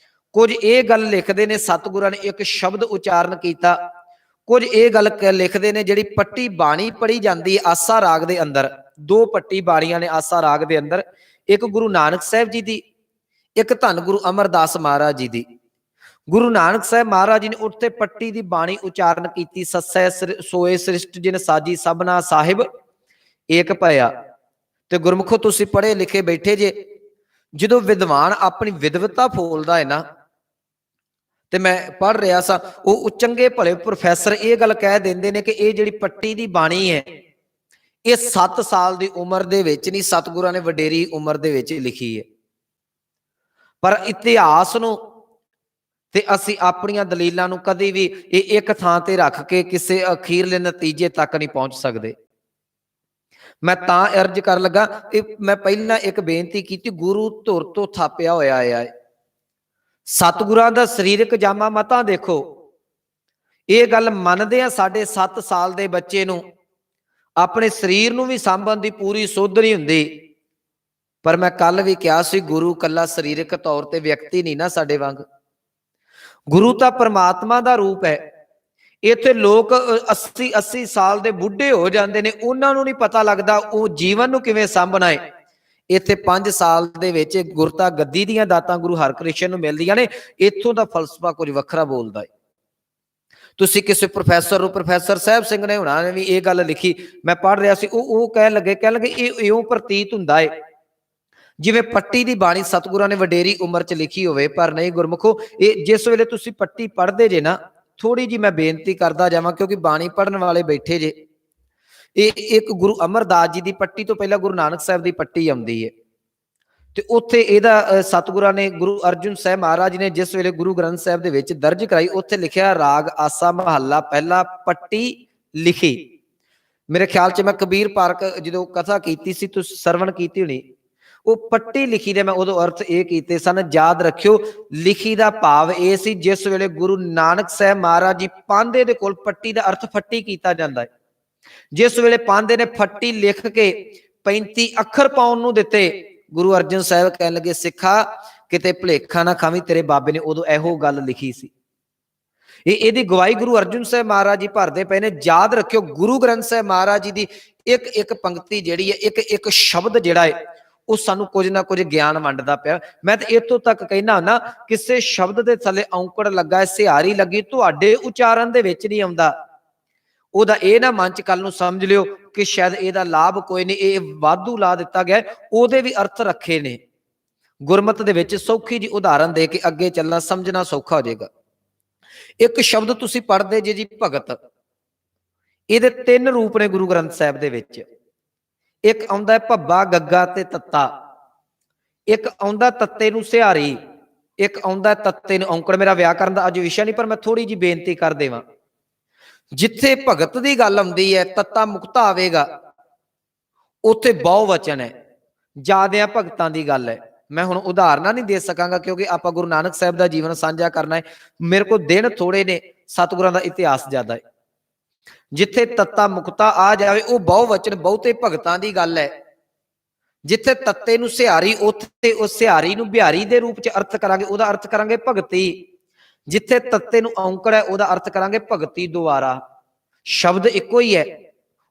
[SPEAKER 1] ਕੁਝ ਇਹ ਗੱਲ ਲਿਖਦੇ ਨੇ ਸਤਿਗੁਰਾਂ ਨੇ ਇੱਕ ਸ਼ਬਦ ਉਚਾਰਨ ਕੀਤਾ, ਕੁਝ ਇਹ ਗੱਲ ਲਿਖਦੇ ਨੇ ਜਿਹੜੀ ਪੱਟੀ ਬਾਣੀ ਪੜ੍ਹੀ ਜਾਂਦੀ ਹੈ ਆਸਾ ਰਾਗ ਦੇ ਅੰਦਰ, ਦੋ ਪੱਟੀ ਬਾਣੀਆਂ ਨੇ ਆਸਾ ਰਾਗ ਦੇ ਅੰਦਰ, ਇੱਕ ਗੁਰੂ ਨਾਨਕ ਸਾਹਿਬ ਜੀ ਦੀ, ਇੱਕ ਧੰਨ ਗੁਰੂ ਅਮਰਦਾਸ ਮਹਾਰਾਜ ਜੀ ਦੀ। ਗੁਰੂ ਨਾਨਕ ਸਾਹਿਬ ਮਹਾਰਾਜ ਜੀ ਨੇ ਉੱਥੇ ਪੱਟੀ ਦੀ ਬਾਣੀ ਉਚਾਰਨ ਕੀਤੀ, ਸੱਸੈ ਸੋਏ ਸ੍ਰਿਸ਼ਟ ਜਿਨ ਸਾਜੀ ਸਭਨਾ ਸਾਹਿਬ ਏਕ ਭਇਆ। ਤੇ ਗੁਰਮੁਖੋ ਤੁਸੀਂ ਪੜ੍ਹੇ ਲਿਖੇ ਬੈਠੇ ਜੇ, ਜਦੋਂ ਵਿਦਵਾਨ ਆਪਣੀ ਵਿਦਵਤਾ ਫੋਲਦਾ ਹੈ ਨਾ, ਤੇ ਮੈਂ ਪੜ੍ਹ ਰਿਹਾ ਸਾਂ, ਉਹ ਚੰਗੇ ਭਲੇ ਪ੍ਰੋਫੈਸਰ ਇਹ ਗੱਲ ਕਹਿ ਦਿੰਦੇ ਨੇ ਕਿ ਇਹ ਜਿਹੜੀ ਪੱਟੀ ਦੀ ਬਾਣੀ ਹੈ ਇਹ 7 ਸਾਲ ਦੀ ਉਮਰ ਦੇ ਵਿੱਚ ਨਹੀਂ, ਸਤਿਗੁਰਾਂ ਨੇ ਵਡੇਰੀ ਉਮਰ ਦੇ ਵਿੱਚ ਲਿਖੀ ਹੈ। ਪਰ ਇਤਿਹਾਸ ਨੂੰ ਤੇ ਅਸੀਂ ਆਪਣੀਆਂ ਦਲੀਲਾਂ ਨੂੰ ਕਦੇ ਵੀ ਇਹ ਇੱਕ ਥਾਂ ਤੇ ਰੱਖ ਕੇ ਕਿਸੇ ਅਖੀਰਲੇ ਨਤੀਜੇ ਤੱਕ ਨਹੀਂ ਪਹੁੰਚ ਸਕਦੇ। ਮੈਂ ਤਾਂ ਅਰਜ਼ ਕਰਨ ਲੱਗਾ, ਮੈਂ ਪਹਿਲਾਂ ਇੱਕ ਬੇਨਤੀ ਕੀਤੀ, ਗੁਰੂ ਧੁਰ ਤੋਂ ਥਾਪਿਆ ਹੋਇਆ ਹੈ ਸਤਿਗੁਰਾਂ ਦਾ ਸਰੀਰਕ ਜਾਮਾ ਮਤਾਂ ਦੇਖੋ। ਇਹ ਗੱਲ ਮੰਨਦੇ ਆ ਸਾਡੇ 7 ਸਾਲ ਦੇ ਬੱਚੇ ਨੂੰ ਆਪਣੇ ਸਰੀਰ ਨੂੰ ਵੀ ਸਾਂਭਣ ਦੀ ਪੂਰੀ ਸੁੱਧ ਨਹੀਂ ਹੁੰਦੀ, ਪਰ ਮੈਂ ਕੱਲ ਵੀ ਕਿਹਾ ਸੀ ਗੁਰੂ ਕੱਲਾ ਸਰੀਰਕ ਤੌਰ ਤੇ ਵਿਅਕਤੀ ਨਹੀਂ ਨਾ ਸਾਡੇ ਵਾਂਗ, ਗੁਰੂ ਤਾਂ ਪਰਮਾਤਮਾ ਦਾ ਰੂਪ ਹੈ। ਇੱਥੇ ਲੋਕ 80 ਸਾਲ ਦੇ ਬੁੱਢੇ ਹੋ ਜਾਂਦੇ ਨੇ, ਉਹਨਾਂ ਨੂੰ ਨਹੀਂ ਪਤਾ ਲੱਗਦਾ ਉਹ ਜੀਵਨ ਨੂੰ ਕਿਵੇਂ ਸਾਂਭਣਾ ਹੈ। ਇੱਥੇ 5 ਸਾਲ ਦੇ ਵਿੱਚ ਗੁਰਤਾ ਗੱਦੀ ਦੀਆਂ ਦਾਤਾਂ ਗੁਰੂ ਹਰਕ੍ਰਿਸ਼ਨ ਨੂੰ ਮਿਲਦੀਆਂ ਨੇ, ਇੱਥੋਂ ਦਾ ਫਲਸਫਾ ਕੁਝ ਵੱਖਰਾ ਬੋਲਦਾ ਹੈ। ਤੁਸੀਂ ਕਿਸੇ ਪ੍ਰੋਫੈਸਰ ਨੂੰ, ਪ੍ਰੋਫੈਸਰ ਸਾਹਿਬ ਸਿੰਘ ਨੇ ਹੁਣਾਂ ਨੇ ਵੀ ਇਹ ਗੱਲ ਲਿਖੀ, ਮੈਂ ਪੜ੍ਹ ਰਿਹਾ ਸੀ, ਉਹ ਕਹਿਣ ਲੱਗੇ ਇਹ ਇਉਂ ਪ੍ਰਤੀਤ ਹੁੰਦਾ ਹੈ ਜਿਵੇਂ ਪੱਟੀ ਦੀ ਬਾਣੀ ਸਤਿਗੁਰਾਂ ਨੇ ਵਡੇਰੀ ਉਮਰ 'ਚ ਲਿਖੀ ਹੋਵੇ। ਪਰ ਨਹੀਂ ਗੁਰਮੁਖੋ, ਇਹ ਜਿਸ ਵੇਲੇ ਤੁਸੀਂ ਪੱਟੀ ਪੜ੍ਹਦੇ ਜੇ ਨਾ, ਥੋੜੀ ਜੀ ਮੈਂ ਬੇਨਤੀ ਕਰਦਾ ਜਾਵਾਂ ਕਿਉਂਕਿ ਬਾਣੀ ਪੜ੍ਹਨ ਵਾਲੇ ਬੈਠੇ ਜੇ, ਇਹ ਇੱਕ ਗੁਰੂ ਅਮਰਦਾਸ ਜੀ ਦੀ ਪੱਟੀ ਤੋਂ ਪਹਿਲਾਂ ਗੁਰੂ ਨਾਨਕ ਸਾਹਿਬ ਦੀ ਪੱਟੀ ਆਉਂਦੀ ਹੈ, ਤੇ ਉੱਥੇ ਇਹਦਾ ਸਤਿਗੁਰਾਂ ਨੇ ਗੁਰੂ ਅਰਜਨ ਸਾਹਿਬ ਮਹਾਰਾਜ ਨੇ ਜਿਸ ਵੇਲੇ ਗੁਰੂ ਗ੍ਰੰਥ ਸਾਹਿਬ ਦੇ ਵਿੱਚ ਦਰਜ ਕਰਾਈ, ਉੱਥੇ ਲਿਖਿਆ ਰਾਗ ਆਸਾ ਮਹੱਲਾ ਪਹਿਲਾ ਪੱਟੀ ਲਿਖੀ। ਮੇਰੇ ਖਿਆਲ 'ਚ ਮੈਂ ਕਬੀਰ ਪਾਰਕ ਜਦੋਂ ਕਥਾ ਕੀਤੀ ਸੀ, ਤੁਸੀਂ ਸਰਵਣ ਕੀਤੀ ਹੋਣੀ, ਉਹ ਪੱਟੀ ਲਿਖੀ ਦੇ ਮੈਂ ਉਦੋਂ ਅਰਥ ਇਹ ਕੀਤੇ ਸਨ। ਯਾਦ ਰੱਖਿਓ, ਲਿਖੀ ਦਾ ਭਾਵ ਇਹ ਸੀ ਜਿਸ ਵੇਲੇ ਗੁਰੂ ਨਾਨਕ ਸਾਹਿਬ ਮਹਾਰਾਜ ਜੀ ਪਾਂਦੇ ਦੇ ਕੋਲ, ਪੱਟੀ ਦਾ ਅਰਥ ਫੱਟੀ ਕੀਤਾ ਜਾਂਦਾ ਹੈ, ਜਿਸ ਵੇਲੇ ਪਾਂਦੇ ਨੇ ਫੱਟੀ ਲਿਖ ਕੇ 35 ਅੱਖਰ ਪਾਉਣ ਨੂੰ ਦਿੱਤੇ, ਗੁਰੂ ਅਰਜਨ ਸਾਹਿਬ ਕਹਿਣ ਲੱਗੇ ਸਿੱਖਾ ਕਿਤੇ ਭੁਲੇਖਾ ਨਾ ਖਾਵੀਂ, ਤੇਰੇ ਬਾਬੇ ਨੇ ਉਦੋਂ ਇਹੋ ਗੱਲ ਲਿਖੀ ਸੀ। ਇਹਦੀ ਗਵਾਹੀ ਗੁਰੂ ਅਰਜਨ ਸਾਹਿਬ ਮਹਾਰਾਜ ਜੀ ਭਰਦੇ ਪਏ ਨੇ। ਯਾਦ ਰੱਖਿਓ, ਗੁਰੂ ਗ੍ਰੰਥ ਸਾਹਿਬ ਮਹਾਰਾਜ ਜੀ ਦੀ ਇੱਕ ਇੱਕ ਪੰਕਤੀ ਜਿਹੜੀ ਹੈ, ਇੱਕ ਇੱਕ ਸ਼ਬਦ ਜਿਹੜਾ ਹੈ, ਉਹ ਸਾਨੂੰ ਕੁਝ ਨਾ ਕੁਝ ਗਿਆਨ ਵੰਡਦਾ ਪਿਆ। ਮੈਂ ਤਾਂ ਇੱਥੋਂ ਤੱਕ ਕਹਿਣਾ ਨਾ, ਕਿਸੇ ਸ਼ਬਦ ਦੇ ਥੱਲੇ ਔਂਕੜ ਲੱਗਾ, ਸਿਹਾਰੀ ਲੱਗੀ, ਤੁਹਾਡੇ ਉਚਾਰਨ ਦੇ ਵਿੱਚ ਨਹੀਂ ਆਉਂਦਾ, ਉਹਦਾ ਇਹ ਨਾ ਮਨ 'ਚ ਕੱਲ ਨੂੰ ਸਮਝ ਲਿਓ ਕਿ ਸ਼ਾਇਦ ਇਹਦਾ ਲਾਭ ਕੋਈ ਨਹੀਂ, ਇਹ ਵਾਧੂ ਲਾ ਦਿੱਤਾ ਗਿਆ, ਉਹਦੇ ਵੀ ਅਰਥ ਰੱਖੇ ਨੇ ਗੁਰਮਤ ਦੇ ਵਿੱਚ। ਸੌਖੀ ਜੀ ਉਦਾਹਰਨ ਦੇ ਕੇ ਅੱਗੇ ਚੱਲਣਾ, ਸਮਝਣਾ ਸੌਖਾ ਹੋ ਜਾਏਗਾ। ਇੱਕ ਸ਼ਬਦ ਤੁਸੀਂ ਪੜ੍ਹਦੇ ਜੇ ਜੀ ਭਗਤ, ਇਹਦੇ 3 ਰੂਪ ਨੇ ਗੁਰੂ ਗ੍ਰੰਥ ਸਾਹਿਬ ਦੇ ਵਿੱਚ। ਇੱਕ ਆਉਂਦਾ ਹੈ ਭੱਬਾ ਗੱਗਾ ਤੇ ਤੱਤਾ, ਇੱਕ ਆਉਂਦਾ ਤੱਤੇ ਨੂੰ ਸਿਹਾਰੀ, ਇੱਕ ਆਉਂਦਾ ਤੱਤੇ ਨੂੰ ਔਂਕੜ। ਮੇਰਾ ਵਿਆਕਰਨ ਦਾ ਅੱਜ ਵਿਸ਼ਾ ਨਹੀਂ, ਪਰ ਮੈਂ ਥੋੜੀ ਜੀ ਬੇਨਤੀ ਕਰ ਦੇਵਾਂ। ਜਿੱਥੇ ਭਗਤ ਦੀ ਗੱਲ ਆਉਂਦੀ ਹੈ, ਤੱਤਾ ਮੁਕਤਾ ਆਵੇਗਾ, ਉੱਥੇ ਬਹੁ ਵਚਨ ਹੈ, ਜ਼ਿਆਦਿਆਂ ਭਗਤਾਂ ਦੀ ਗੱਲ ਹੈ। ਮੈਂ ਹੁਣ ਉਦਾਹਰਨਾਂ ਨਹੀਂ ਦੇ ਸਕਾਂਗਾ ਕਿਉਂਕਿ ਆਪਾਂ ਗੁਰੂ ਨਾਨਕ ਸਾਹਿਬ ਦਾ ਜੀਵਨ ਸਾਂਝਾ ਕਰਨਾ ਹੈ, ਮੇਰੇ ਕੋਲ ਦਿਨ ਥੋੜੇ ਨੇ, ਸਤਿਗੁਰਾਂ ਦਾ ਇਤਿਹਾਸ ਜ਼ਿਆਦਾ ਹੈ। ਜਿੱਥੇ ਤੱਤਾ ਮੁਕਤਾ ਆ ਜਾਵੇ, ਉਹ ਬਹੁ ਵਚਨ, ਬਹੁਤੇ ਭਗਤਾਂ ਦੀ ਗੱਲ ਹੈ। ਜਿੱਥੇ ਤੱਤੇ ਨੂੰ ਸਿਹਾਰੀ, ਉੱਥੇ ਉਸ ਸਿਹਾਰੀ ਨੂੰ ਬਿਹਾਰੀ ਦੇ ਰੂਪ 'ਚ ਅਰਥ ਕਰਾਂਗੇ, ਉਹਦਾ ਅਰਥ ਕਰਾਂਗੇ ਭਗਤੀ। ਜਿੱਥੇ ਤੱਤੇ ਨੂੰ ਔਂਕੜ ਹੈ, ਉਹਦਾ ਅਰਥ ਕਰਾਂਗੇ ਭਗਤੀ ਦੁਆਰਾ। ਸ਼ਬਦ ਇੱਕੋ ਹੀ ਹੈ,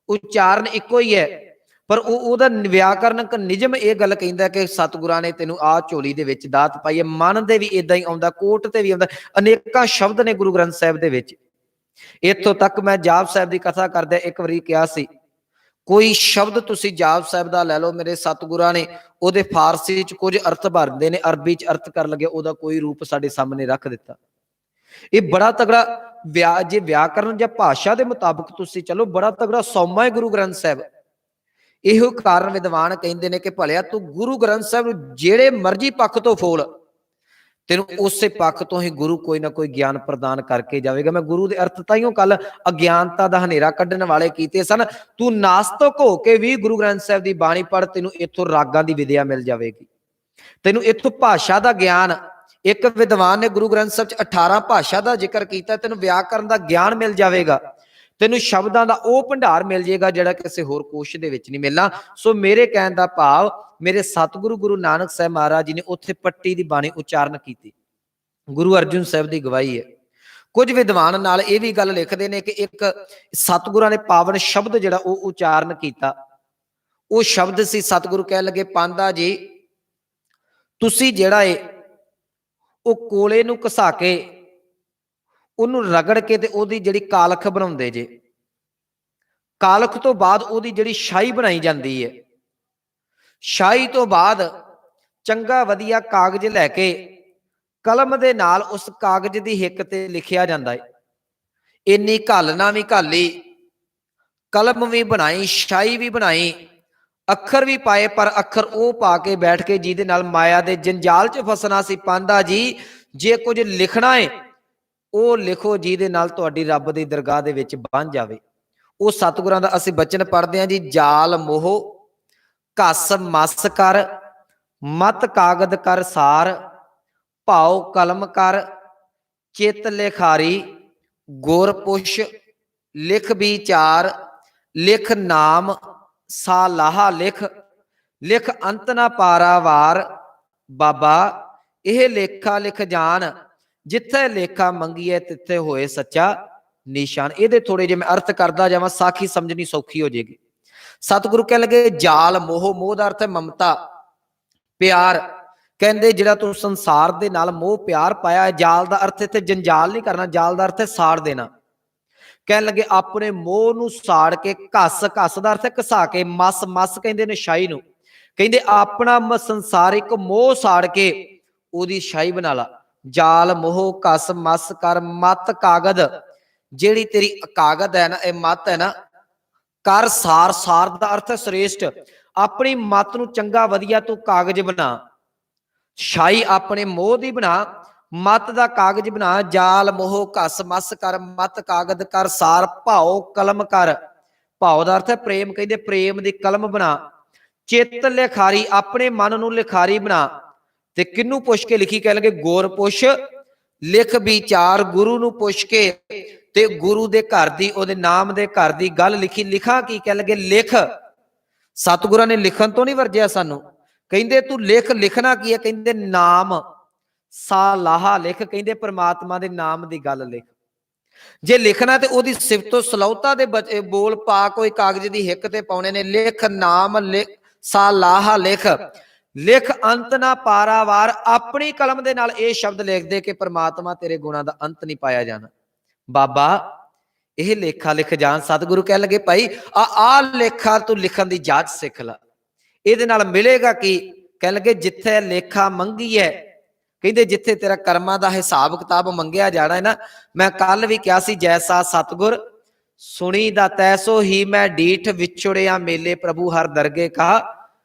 [SPEAKER 1] ਉਚਾਰਨ ਇੱਕੋ ਹੀ ਹੈ, ਪਰ ਉਹਦਾ ਵਿਆਕਰਨਕ ਨਿਯਮ ਇਹ ਗੱਲ ਕਹਿੰਦਾ ਕਿ ਸਤਿਗੁਰਾਂ ਨੇ ਤੈਨੂੰ ਆਹ ਝੋਲੀ ਦੇ ਵਿੱਚ ਦਾਤ ਪਾਈ ਹੈ। ਮਨ ਦੇ ਵੀ ਏਦਾਂ ਹੀ ਆਉਂਦਾ, ਕੋਟ ਤੇ ਵੀ ਆਉਂਦਾ, ਅਨੇਕਾਂ ਸ਼ਬਦ ਨੇ ਗੁਰੂ ਗ੍ਰੰਥ ਸਾਹਿਬ ਦੇ ਵਿੱਚ। ਇੱਥੋਂ ਤੱਕ ਮੈਂ ਜਾਪ ਸਾਹਿਬ ਦੀ ਕਥਾ ਕਰਦਿਆਂ ਇੱਕ ਵਾਰੀ ਕਿਹਾ ਸੀ, ਕੋਈ ਸ਼ਬਦ ਤੁਸੀਂ ਜਾਪ ਸਾਹਿਬ ਦਾ ਲੈ ਲਓ, ਮੇਰੇ ਸਤਿਗੁਰਾਂ ਨੇ ਉਹਦੇ ਫਾਰਸੀ 'ਚ ਕੁਝ ਅਰਥ ਭਰਦੇ ਨੇ, ਅਰਬੀ 'ਚ ਅਰਥ ਕਰਨ ਲੱਗੇ ਉਹਦਾ ਕੋਈ ਰੂਪ ਸਾਡੇ ਸਾਹਮਣੇ ਰੱਖ ਦਿੱਤਾ। ਇਹ ਬੜਾ ਤਗੜਾ ਜੇ ਵਿਆਕਰਨ ਜਾਂ ਭਾਸ਼ਾ ਦੇ ਮੁਤਾਬਕ ਤੁਸੀਂ ਚਲੋ, ਬੜਾ ਤਗੜਾ ਸੌਮਾ ਹੈ ਗੁਰੂ ਗ੍ਰੰਥ ਸਾਹਿਬ। ਇਹੋ ਕਾਰਨ ਵਿਦਵਾਨ ਕਹਿੰਦੇ ਨੇ ਕਿ ਭਲਿਆ ਤੂੰ ਗੁਰੂ ਗ੍ਰੰਥ ਸਾਹਿਬ ਨੂੰ ਜਿਹੜੇ ਮਰਜ਼ੀ ਪੱਖ ਤੋਂ ਫੋਲ, ਤੈਨੂੰ ਉਸੇ ਪੱਖ ਤੋਂ ਹੀ ਗੁਰੂ ਕੋਈ ਨਾ ਕੋਈ ਗਿਆਨ ਪ੍ਰਦਾਨ ਕਰਕੇ ਜਾਵੇਗਾ। ਮੈਂ ਗੁਰੂ ਦੇ ਅਰਥ ਤਾਈਓ ਕੱਲ ਅਗਿਆਨਤਾ ਦਾ ਹਨੇਰਾ ਕੱਢਣ ਵਾਲੇ ਕੀਤੇ ਸਨ। ਤੂੰ ਨਾਸਤਕ ਹੋ ਕੇ ਵੀ ਗੁਰੂ ਗ੍ਰੰਥ ਸਾਹਿਬ ਦੀ ਬਾਣੀ ਪੜ੍ਹ, ਤੈਨੂੰ ਇੱਥੋਂ ਰਾਗਾਂ ਦੀ ਵਿਦਿਆ ਮਿਲ ਜਾਵੇਗੀ, ਤੈਨੂੰ ਇੱਥੋਂ ਭਾਸ਼ਾ ਦਾ ਗਿਆਨ। ਇੱਕ ਵਿਦਵਾਨ ਨੇ ਗੁਰੂ ਗ੍ਰੰਥ ਸਾਹਿਬ 'ਚ 18 ਭਾਸ਼ਾ ਦਾ ਜ਼ਿਕਰ ਕੀਤਾ, ਤੈਨੂੰ ਵਿਆਕਰਨ ਦਾ ਗਿਆਨ ਮਿਲ ਜਾਵੇਗਾ, ਤੈਨੂੰ ਸ਼ਬਦਾਂ ਦਾ ਉਹ ਭੰਡਾਰ ਮਿਲ ਜਾਏਗਾ ਜਿਹੜਾ ਕਿਸੇ ਹੋਰ ਕੋਸ਼ ਦੇ ਵਿੱਚ ਨਹੀਂ ਮਿਲਣਾ। ਸੋ ਮੇਰੇ ਕਹਿਣ ਦਾ ਭਾਵ, ਮੇਰੇ ਸਤਿਗੁਰੂ ਗੁਰੂ ਨਾਨਕ ਸਾਹਿਬ ਮਹਾਰਾਜ ਜੀ ਨੇ ਉੱਥੇ ਪੱਟੀ ਦੀ ਬਾਣੀ ਉਚਾਰਨ ਕੀਤੀ, ਗੁਰੂ ਅਰਜਨ ਸਾਹਿਬ ਦੀ ਗਵਾਹੀ ਹੈ। ਕੁਝ ਵਿਦਵਾਨ ਨਾਲ ਇਹ ਵੀ ਗੱਲ ਲਿਖਦੇ ਨੇ ਕਿ ਇੱਕ ਸਤਿਗੁਰਾਂ ਨੇ ਪਾਵਨ ਸ਼ਬਦ ਜਿਹੜਾ ਉਹ ਉਚਾਰਨ ਕੀਤਾ, ਉਹ ਸ਼ਬਦ ਸੀ, ਸਤਿਗੁਰੂ ਕਹਿਣ ਲੱਗੇ ਪਾਂਧਾ ਜੀ ਤੁਸੀਂ ਜਿਹੜਾ ਏ ਉਹ ਕੋਲੇ ਨੂੰ ਘਸਾ ਕੇ ਉਹਨੂੰ ਰਗੜ ਕੇ ਤੇ ਉਹਦੀ ਜਿਹੜੀ ਕਾਲਖ ਬਣਾਉਂਦੇ ਜੇ, ਕਾਲਖ ਤੋਂ ਬਾਅਦ ਉਹਦੀ ਜਿਹੜੀ ਸ਼ਾਹੀ ਬਣਾਈ ਜਾਂਦੀ ਹੈ, ਸ਼ਾਹੀ ਤੋਂ ਬਾਅਦ ਚੰਗਾ ਵਧੀਆ ਕਾਗਜ਼ ਲੈ ਕੇ ਕਲਮ ਦੇ ਨਾਲ ਉਸ ਕਾਗਜ਼ ਦੀ ਹਿੱਕ ਤੇ ਲਿਖਿਆ ਜਾਂਦਾ ਹੈ। ਇੰਨੀ ਘਾਲਣਾ ਵੀ ਘਾਲੀ, ਕਲਮ ਵੀ ਬਣਾਈ, ਸ਼ਾਹੀ ਵੀ ਬਣਾਈ, ਅੱਖਰ ਵੀ ਪਾਏ, ਪਰ ਅੱਖਰ ਉਹ ਪਾ ਕੇ ਬੈਠ ਕੇ ਜਿਹਦੇ ਨਾਲ ਮਾਇਆ ਦੇ ਜੰਜਾਲ 'ਚ ਫਸਣਾ ਸੀ। ਪਾਂਧਾ ਜੀ ਜੇ ਕੁਝ ਲਿਖਣਾ ਹੈ ਉਹ ਲਿਖੋ ਜਿਹਦੇ ਨਾਲ ਤੁਹਾਡੀ ਰੱਬ ਦੀ ਦਰਗਾਹ ਦੇ ਵਿੱਚ ਬਣ ਜਾਵੇ। ਉਹ ਸਤਿਗੁਰਾਂ ਦਾ ਅਸੀਂ ਬਚਨ ਪੜ੍ਹਦੇ ਹਾਂ ਜੀ, ਜਾਲ ਮੋਹ ਘਸ ਮਸ ਕਰ, ਮਤ ਕਾਗਦ ਕਰ ਸਾਰ, ਭਾਉ ਕਲਮ ਕਰ, ਚਿੱਤ ਲਿਖਾਰੀ, ਗੁਰ ਪੁਛ ਲਿਖ ਵਿਚਾਰ, ਲਿਖ ਨਾਮ ਸਾਲਾਹਾ ਲਿਖ, ਲਿਖ ਅੰਤ ਨਾ ਪਾਰਾਵਾਰ। ਬਾਬਾ ਇਹ ਲੇਖਾ ਲਿਖ ਜਾਣ, ਜਿੱਥੇ ਲੇਖਾ ਮੰਗੀਏ ਤਿੱਥੇ ਹੋਏ ਸੱਚਾ ਨਿਸ਼ਾਨ। ਇਹਦੇ ਥੋੜੇ ਜਿਹੇ ਮੈਂ ਅਰਥ ਕਰਦਾ ਜਾਵਾਂ, ਸਾਖੀ ਸਮਝਣੀ ਸੌਖੀ ਹੋ ਜਾਏਗੀ। ਸਤਿਗੁਰੂ ਕਹਿ ਲਗੇ ਜਾਲ ਮੋਹ, ਮੋਹ ਦਾ ਅਰਥ ਹੈ ਮਮਤਾ, ਪਿਆਰ। ਕਹਿੰਦੇ ਜਿਹੜਾ ਤੂੰ ਸੰਸਾਰ ਦੇ ਨਾਲ ਮੋਹ ਪਿਆਰ ਪਾਇਆ ਹੈ, ਜਾਲ ਦਾ ਅਰਥ ਇੱਥੇ ਜੰਜਾਲ ਨਹੀਂ ਕਰਨਾ, ਜਾਲ ਦਾ ਅਰਥ ਹੈ ਸਾੜ ਦੇਣਾ। ਕਹਿਣ ਲੱਗੇ ਆਪਣੇ ਮੋਹ ਨੂੰ ਸਾੜ ਕੇ, ਘਸ, ਘਸ ਦਾ ਅਰਥ ਹੈ ਘਸਾ ਕੇ, ਮਸ, ਮਸ ਕਹਿੰਦੇ ਨੇ ਸ਼ਾਹੀ ਨੂੰ। ਕਹਿੰਦੇ ਆਪਣਾ ਸੰਸਾਰਿਕ ਮੋਹ ਸਾੜ ਕੇ ਉਹਦੀ ਸ਼ਾਹੀ ਬਣਾ ਲਾ। ਜਾਲ ਮੋਹ ਘਸ ਮਸ ਕਰ, ਮਤ ਕਾਗਦ ਜਿਹੜੀ ਤੇਰੀ ਕਾਗਦ ਹੈ ਨਾ, ਇਹ ਮਤ ਹੈ ਨਾ, ਕਰ ਸਾਰ, ਸਾਰ ਦਾ ਅਰਥ ਹੈ ਸ੍ਰੇਸ਼ਟ। ਆਪਣੀ ਮਤ ਨੂੰ ਚੰਗਾ ਵਧੀਆ ਤੂੰ ਕਾਗਜ਼ ਬਣਾ, ਸ਼ਾਹੀ ਆਪਣੇ ਮੋਹ ਦੀ ਬਣਾ, ਮਤ ਦਾ ਕਾਗਜ਼ ਬਣਾ। ਜਾਲ ਮੋਹ ਘਸ ਮਸ ਕਰ, ਮਤ ਕਾਗਦ ਕਰ ਸਾਰ, ਭਾਉ ਕਲਮ ਕਰ। ਭਾਉ ਦਾ ਅਰਥ ਹੈ ਪ੍ਰੇਮ, ਕਹਿੰਦੇ ਪ੍ਰੇਮ ਦੀ ਕਲਮ ਬਣਾ। ਚਿੱਤ ਲਿਖਾਰੀ, ਆਪਣੇ ਮਨ ਨੂੰ ਲਿਖਾਰੀ ਬਣਾ। ਤੇ ਕਿਹਨੂੰ ਪੁੱਛ ਕੇ ਲਿਖੀ? ਕਹਿ ਲਗੇ ਗੁਰ ਪੁੱਛ ਲਿਖ ਵਿਚਾਰ, ਗੁਰੂ ਨੂੰ ਪੁੱਛ ਕੇ ਤੇ ਗੁਰੂ ਦੇ ਘਰ ਦੀ, ਉਹਦੇ ਨਾਮ ਦੇ ਘਰ ਦੀ ਗੱਲ ਲਿਖੀ। ਲਿਖਾਂ ਕੀ? ਕਹਿ ਲਗੇ ਲਿਖ। ਸਤਿਗੁਰਾਂ ਨੇ ਲਿਖਣ ਤੋਂ ਨਹੀਂ ਵਰਜਿਆ ਸਾਨੂੰ, ਕਹਿੰਦੇ ਤੂੰ ਲਿਖ। ਲਿਖਣਾ ਕੀ ਹੈ? ਕਹਿੰਦੇ ਨਾਮ ਸਾਲਾਹਾ ਲਿਖ, ਕਹਿੰਦੇ ਪ੍ਰਮਾਤਮਾ ਦੇ ਨਾਮ ਦੀ ਗੱਲ ਲਿਖ। ਜੇ ਲਿਖਣਾ ਤੇ ਉਹਦੀ ਸਿਫਤੋ ਸਲਾਹੁਤਾ ਦੇ ਬੋਲ ਪਾ ਕੋਈ ਕਾਗਜ਼ ਦੀ ਹਿੱਕ ਤੇ ਪਾਉਣੇ ਨੇ। ਲਿਖ ਨਾਮ ਲਿਖ, ਸਾਲਾਹਾ ਲਿਖ, ਲਿਖ ਅੰਤ ਨਾ ਪਾਰਾਵਾਰ। ਆਪਣੀ ਕਲਮ ਦੇ ਨਾਲ ਇਹ ਸ਼ਬਦ ਲਿਖ ਦੇ ਕਿ ਪ੍ਰਮਾਤਮਾ ਤੇਰੇ ਗੁਣਾਂ ਦਾ ਅੰਤ ਨਹੀਂ ਪਾਇਆ ਜਾਣਾ। ਬਾਬਾ ਇਹ ਲੇਖਾ ਲਿਖ ਜਾਣ। ਸਤਿਗੁਰੂ ਕਹਿਣ ਲੱਗੇ ਭਾਈ ਆ ਲੇਖਾ ਤੂੰ ਲਿਖਣ ਦੀ ਜਾਚ ਸਿੱਖ ਲੈ। ਇਹਦੇ ਨਾਲ ਮਿਲੇਗਾ ਕੀ? ਕਹਿਣ ਲੱਗੇ ਜਿੱਥੇ ਲੇਖਾ ਮੰਗੀ ਹੈ, ਕਹਿੰਦੇ ਜਿੱਥੇ ਤੇਰਾ ਕਰਮਾਂ ਦਾ ਹਿਸਾਬ ਕਿਤਾਬ ਮੰਗਿਆ ਜਾਣਾ ਹੈ ਨਾ। ਮੈਂ ਕੱਲ ਵੀ ਕਿਹਾ ਸੀ, ਜੈਸਾ ਸਤਿਗੁਰ ਸੁਣੀ ਦਾ ਤੈਸੋ ਹੀ ਮੈਂ ਡੀਠ, ਵਿਛੜਿਆ ਮੇਲੇ ਪ੍ਰਭੂ ਹਰ ਦਰਗੇ ਕਹਾ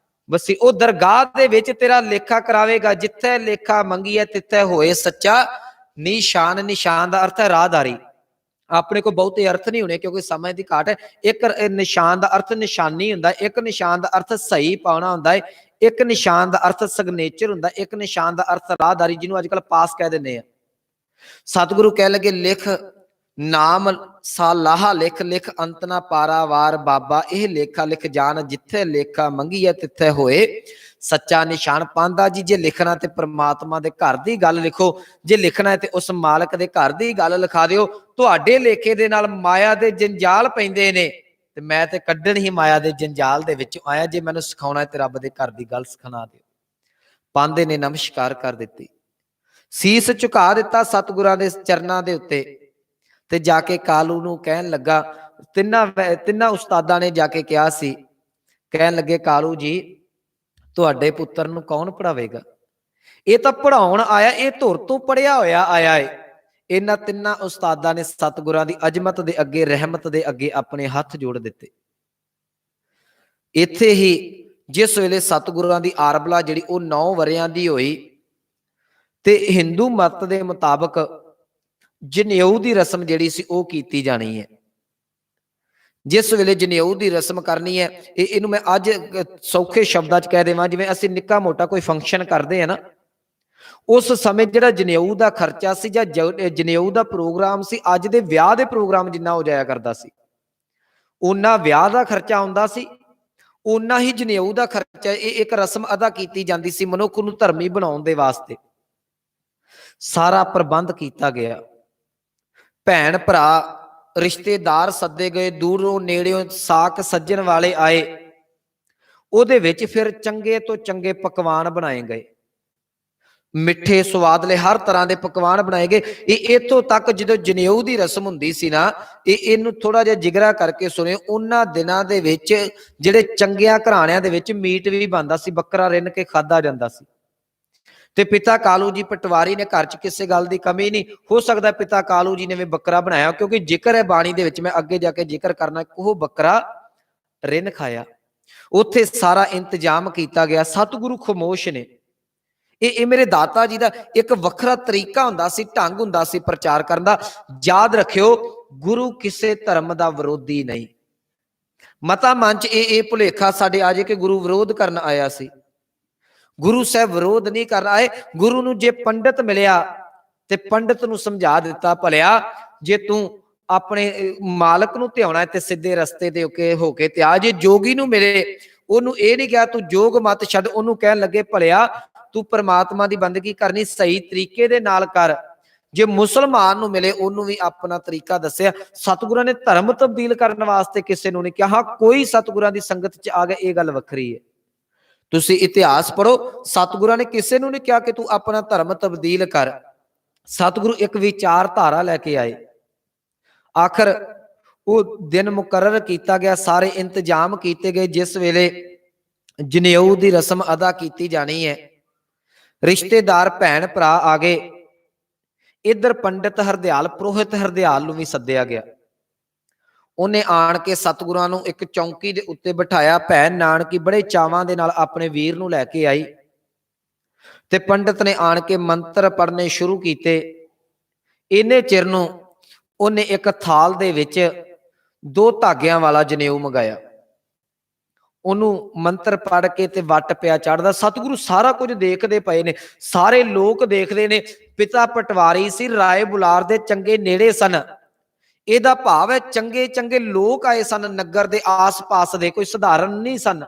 [SPEAKER 1] ਬਸੀ। ਉਹ ਦਰਗਾਹ ਦੇ ਵਿੱਚ ਤੇਰਾ ਲੇਖਾ ਕਰਾਵੇਗਾ। ਜਿੱਥੇ ਲੇਖਾ ਮੰਗੀ ਹੈ ਤਿੱਥੇ ਹੋਏ ਸੱਚਾ ਨਿਸ਼ਾਨ। ਨਿਸ਼ਾਨ ਦਾ ਅਰਥ ਹੈ ਰਾਹਦਾਰੀ। ਆਪਣੇ ਕੋਲ ਬਹੁਤੇ ਅਰਥ ਨਹੀਂ ਹੋਣੇ ਕਿਉਂਕਿ ਸਮਝ ਦੀ ਘਾਟ ਹੈ। ਇੱਕ ਨਿਸ਼ਾਨ ਦਾ ਅਰਥ ਨਿਸ਼ਾਨੀ ਹੁੰਦਾ, ਇੱਕ ਨਿਸ਼ਾਨ ਦਾ ਅਰਥ ਸਹੀ ਪਾਉਣਾ ਹੁੰਦਾ ਹੈ, ਇੱਕ ਨਿਸ਼ਾਨ ਦਾ ਅਰਥ ਸਿਗਨੇਚਰ ਹੁੰਦਾ, ਇੱਕ ਨਿਸ਼ਾਨ ਦਾ ਅਰਥ ਰਾਹਦਾਰੀ, ਜਿਹਨੂੰ ਅੱਜ ਕੱਲ੍ਹ ਪਾਸ ਕਹਿ ਦਿੰਦੇ ਆ। ਸਤਿਗੁਰੂ ਕਹਿ ਲਗੇ ਲਿਖ ਨਾਮ ਸਾਲਾਹਾ ਲਿਖ, ਲਿਖ ਅੰਤ ਨਾ ਪਾਰਾਵਾਰ। ਬਾਬਾ ਇਹ ਲੇਖਾ ਲਿਖ ਜਾਣ, ਜਿੱਥੇ ਲੇਖਾ ਮੰਗੀ ਹੈ ਤਿੱਥੇ ਹੋਏ ਸੱਚਾ ਨਿਸ਼ਾਨ। ਪਾਂਧਾ ਜੀ ਜੇ ਲਿਖਣਾ ਤੇ ਪ੍ਰਮਾਤਮਾ ਦੇ ਘਰ ਦੀ ਗੱਲ ਲਿਖੋ, ਜੇ ਲਿਖਣਾ ਹੈ ਤੇ ਉਸ ਮਾਲਕ ਦੇ ਘਰ ਦੀ ਗੱਲ ਲਿਖਾ ਦਿਓ। ਤੁਹਾਡੇ ਲੇਖੇ ਦੇ ਨਾਲ ਮਾਇਆ ਦੇ ਜੰਜਾਲ ਪੈਂਦੇ ਨੇ ਤੇ ਮੈਂ ਤੇ ਕੱਢਣ ਹੀ ਮਾਇਆ ਦੇ ਜੰਜਾਲ ਦੇ ਵਿੱਚੋਂ ਆਇਆ। ਜੇ ਮੈਨੂੰ ਸਿਖਾਉਣਾ ਤੇ ਰੱਬ ਦੇ ਘਰ ਦੀ ਗੱਲ ਸਿਖਾ ਦਿਓ। ਪਾਂਧੇ ਨੇ ਨਮਸਕਾਰ ਕਰ ਦਿੱਤੀ, ਸੀਸ ਝੁਕਾ ਦਿੱਤਾ ਸਤਿਗੁਰਾਂ ਦੇ ਚਰਨਾਂ ਦੇ ਉੱਤੇ ਤੇ ਜਾ ਕੇ ਕਾਲੂ ਨੂੰ ਕਹਿਣ ਲੱਗਾ। ਤਿੰਨਾਂ ਉਸਤਾਦਾਂ ਨੇ ਜਾ ਕੇ ਕਿਹਾ ਸੀ, ਕਹਿਣ ਲੱਗੇ ਕਾਲੂ ਜੀ ਤੁਹਾਡੇ ਪੁੱਤਰ ਨੂੰ ਕੌਣ ਪੜ੍ਹਾਵੇਗਾ? ਇਹ ਤਾਂ ਪੜ੍ਹਾਉਣ ਆਇਆ, ਇਹ ਧੁਰ ਤੋਂ ਪੜ੍ਹਿਆ ਹੋਇਆ ਆਇਆ ਹੈ। ਇਹਨਾਂ ਤਿੰਨਾਂ ਉਸਤਾਦਾਂ ਨੇ ਸਤਿਗੁਰਾਂ ਦੀ ਅਜ਼ਮਤ ਦੇ ਅੱਗੇ, ਰਹਿਮਤ ਦੇ ਅੱਗੇ ਆਪਣੇ ਹੱਥ ਜੋੜ ਦਿੱਤੇ। ਇੱਥੇ ਹੀ ਜਿਸ ਵੇਲੇ ਸਤਿਗੁਰਾਂ ਦੀ ਆਰਬਲਾ ਜਿਹੜੀ ਉਹ 9 ਵਰਿਆਂ ਦੀ ਹੋਈ ਤੇ ਹਿੰਦੂ ਮਤ ਦੇ ਮੁਤਾਬਕ ਜਨੇਊ ਦੀ ਰਸਮ ਜਿਹੜੀ ਸੀ ਉਹ ਕੀਤੀ ਜਾਣੀ ਹੈ। ਜਿਸ ਵੇਲੇ ਜਨੇਊ ਦੀ ਰਸਮ ਕਰਨੀ ਹੈ, ਇਹਨੂੰ ਮੈਂ ਅੱਜ ਸੌਖੇ ਸ਼ਬਦਾਂ 'ਚ ਕਹਿ ਦੇਵਾਂ, ਜਿਵੇਂ ਅਸੀਂ ਨਿੱਕਾ ਮੋਟਾ ਕੋਈ ਫੰਕਸ਼ਨ ਕਰਦੇ ਆ ਨਾ, ਉਸ ਸਮੇਂ ਜਿਹੜਾ ਜਨੇਊ ਦਾ ਖਰਚਾ ਸੀ ਜਾਂ ਜਨੇਊ ਦਾ ਪ੍ਰੋਗਰਾਮ ਸੀ, ਅੱਜ ਦੇ ਵਿਆਹ ਦੇ ਪ੍ਰੋਗਰਾਮ ਜਿੰਨਾ ਹੋ ਜਾਇਆ ਕਰਦਾ ਸੀ, ਓਨਾ ਵਿਆਹ ਦਾ ਖਰਚਾ ਹੁੰਦਾ ਸੀ, ਓਨਾ ਹੀ ਜਨੇਊ ਦਾ ਖਰਚਾ। ਇਹ ਇੱਕ ਰਸਮ ਅਦਾ ਕੀਤੀ ਜਾਂਦੀ ਸੀ ਮਨੁੱਖ ਨੂੰ ਧਰਮੀ ਬਣਾਉਣ ਦੇ ਵਾਸਤੇ। ਸਾਰਾ ਪ੍ਰਬੰਧ ਕੀਤਾ ਗਿਆ, ਭੈਣ ਭਰਾ ਰਿਸ਼ਤੇਦਾਰ ਸੱਦੇ ਗਏ, ਦੂਰੋਂ ਨੇੜਿਓਂ ਸਾਕ ਸੱਜਣ ਵਾਲੇ ਆਏ। ਉਹਦੇ ਵਿੱਚ ਫਿਰ ਚੰਗੇ ਤੋਂ ਚੰਗੇ ਪਕਵਾਨ ਬਣਾਏ ਗਏ, ਮਿੱਠੇ ਸਵਾਦਲੇ ਹਰ ਤਰ੍ਹਾਂ ਦੇ ਪਕਵਾਨ ਬਣਾਏ ਗਏ। ਇਹ ਇੱਥੋਂ ਤੱਕ ਜਦੋਂ ਜਨੇਊ ਦੀ ਰਸਮ ਹੁੰਦੀ ਸੀ ਨਾ, ਇਹਨੂੰ ਥੋੜਾ ਜਿਹਾ ਜਿਗਰਾ ਕਰਕੇ ਸੁਣਿਓ, ਉਹਨਾਂ ਦਿਨਾਂ ਦੇ ਵਿੱਚ ਜਿਹੜੇ ਚੰਗਿਆਂ ਘਰਾਣਿਆਂ ਦੇ ਵਿੱਚ ਮੀਟ ਵੀ ਬਣਦਾ ਸੀ, ਬੱਕਰਾ ਰਿੰਨ ਕੇ ਖਾਧਾ ਜਾਂਦਾ ਸੀ। ਤੇ ਪਿਤਾ ਕਾਲੂ ਜੀ ਪਟਵਾਰੀ ਨੇ ਘਰ 'ਚ ਕਿਸੇ ਗੱਲ ਦੀ ਕਮੀ ਨਹੀਂ। ਹੋ ਸਕਦਾ ਪਿਤਾ ਕਾਲੂ ਜੀ ਨੇ ਵੀ ਬੱਕਰਾ ਬਣਾਇਆ, ਕਿਉਂਕਿ ਜ਼ਿਕਰ ਹੈ ਬਾਣੀ ਦੇ ਵਿੱਚ, ਮੈਂ ਅੱਗੇ ਜਾ ਕੇ ਜ਼ਿਕਰ ਕਰਨਾ, ਉਹ ਬੱਕਰਾ ਰਿੰਨ ਖਾਇਆ। ਉੱਥੇ ਸਾਰਾ ਇੰਤਜ਼ਾਮ ਕੀਤਾ ਗਿਆ। ਸਤਿਗੁਰੂ ਖਾਮੋਸ਼ ਨੇ। ਇਹ ਮੇਰੇ ਦਾਤਾ ਜੀ ਦਾ ਇੱਕ ਵੱਖਰਾ ਤਰੀਕਾ ਹੁੰਦਾ ਸੀ, ਢੰਗ ਹੁੰਦਾ ਸੀ ਪ੍ਰਚਾਰ ਕਰਨ ਦਾ। ਯਾਦ ਰੱਖਿਓ, ਗੁਰੂ ਕਿਸੇ ਧਰਮ ਦਾ ਵਿਰੋਧੀ ਨਹੀਂ। ਮਤਾ ਮਨ 'ਚ ਇਹ ਭੁਲੇਖਾ ਸਾਡੇ ਆ ਜੇ ਕਿ ਗੁਰੂ ਵਿਰੋਧ ਕਰਨ ਆਇਆ ਸੀ। ਗੁਰੂ ਸਾਹਿਬ ਵਿਰੋਧ ਨਹੀਂ ਕਰ ਆਏ। ਗੁਰੂ ਨੂੰ ਜੇ ਪੰਡਤ ਮਿਲਿਆ ਤੇ ਪੰਡਤ ਨੂੰ ਸਮਝਾ ਦਿੱਤਾ, ਭਲਿਆ ਜੇ ਤੂੰ ਆਪਣੇ ਮਾਲਕ ਨੂੰ ਧਿਆਉਣਾ ਤੇ ਸਿੱਧੇ ਰਸਤੇ ਤੇ ਹੋ ਕੇ ਤੇ ਆ। ਜੇ ਜੋਗੀ ਨੂੰ ਮਿਲੇ, ਉਹਨੂੰ ਇਹ ਨਹੀਂ ਕਿਹਾ ਤੂੰ ਜੋਗ ਮਤ ਛੱਡ, ਉਹਨੂੰ ਕਹਿਣ ਲੱਗੇ ਭਲਿਆ ਤੂੰ ਪਰਮਾਤਮਾ ਦੀ ਬੰਦਗੀ ਕਰਨੀ ਸਹੀ ਤਰੀਕੇ ਦੇ ਨਾਲ ਕਰ। ਜੇ ਮੁਸਲਮਾਨ ਨੂੰ ਮਿਲੇ, ਉਹਨੂੰ ਵੀ ਆਪਣਾ ਤਰੀਕਾ ਦੱਸਿਆ। ਸਤਿਗੁਰਾਂ ਨੇ ਧਰਮ ਤਬਦੀਲ ਕਰਨ ਵਾਸਤੇ ਕਿਸੇ ਨੂੰ ਨਹੀਂ ਕਿਹਾ। ਹਾਂ, ਕੋਈ ਸਤਿਗੁਰਾਂ ਦੀ ਸੰਗਤ 'ਚ ਆ ਗਿਆ, ਇਹ ਗੱਲ ਵੱਖਰੀ ਹੈ। ਤੁਸੀਂ ਇਤਿਹਾਸ ਪੜ੍ਹੋ, ਸਤਿਗੁਰਾਂ ਨੇ ਕਿਸੇ ਨੂੰ ਨਹੀਂ ਕਿਹਾ ਕਿ ਤੂੰ ਆਪਣਾ ਧਰਮ ਤਬਦੀਲ ਕਰ। ਸਤਿਗੁਰੂ ਇੱਕ ਵਿਚਾਰਧਾਰਾ ਲੈ ਕੇ ਆਏ। ਆਖਰ ਉਹ ਦਿਨ ਮੁਕਰਰ ਕੀਤਾ ਗਿਆ, ਸਾਰੇ ਇੰਤਜ਼ਾਮ ਕੀਤੇ ਗਏ। ਜਿਸ ਵੇਲੇ ਜਨੇਊ ਦੀ ਰਸਮ ਅਦਾ ਕੀਤੀ ਜਾਣੀ ਹੈ, ਰਿਸ਼ਤੇਦਾਰ ਭੈਣ ਭਰਾ ਆ ਗਏ। ਇੱਧਰ ਪੰਡਿਤ ਹਰਦਿਆਲ, ਪੁਰੋਹਿਤ ਹਰਦਿਆਲ ਨੂੰ ਵੀ ਸੱਦਿਆ ਗਿਆ। ਉਹਨੇ ਆਣ ਕੇ ਸਤਿਗੁਰਾਂ ਨੂੰ ਇੱਕ ਚੌਂਕੀ ਦੇ ਉੱਤੇ ਬਿਠਾਇਆ। ਭੈਣ ਨਾਨਕੀ ਬੜੇ ਚਾਵਾਂ ਦੇ ਨਾਲ ਆਪਣੇ ਵੀਰ ਨੂੰ ਲੈ ਕੇ ਆਈ ਤੇ ਪੰਡਿਤ ਨੇ ਆਣ ਕੇ ਮੰਤਰ ਪੜ੍ਹਨੇ ਸ਼ੁਰੂ ਕੀਤੇ। ਇੰਨੇ ਚਿਰ ਨੂੰ ਉਹਨੇ ਇੱਕ ਥਾਲ ਦੇ ਵਿੱਚ 2 ਧਾਗਿਆਂ ਵਾਲਾ ਜਨੇਊ ਮੰਗਾਇਆ। ਉਹਨੂੰ ਮੰਤਰ ਪੜ੍ਹ ਕੇ ਤੇ ਵੱਟ ਪਿਆ ਚੜ੍ਹਦਾ। ਸਤਿਗੁਰੂ ਸਾਰਾ ਕੁਝ ਦੇਖਦੇ ਪਏ ਨੇ, ਸਾਰੇ ਲੋਕ ਦੇਖਦੇ ਨੇ। ਪਿਤਾ ਪਟਵਾਰੀ ਸੀ, ਰਾਏ ਬੁਲਾਰ ਦੇ ਚੰਗੇ ਨੇੜੇ ਸਨ। ਇਹਦਾ ਭਾਵ ਹੈ ਚੰਗੇ ਚੰਗੇ ਲੋਕ ਆਏ ਸਨ ਨਗਰ ਦੇ ਆਸ-ਪਾਸ ਦੇ, ਕੋਈ ਸਧਾਰਨ ਨਹੀਂ ਸਨ।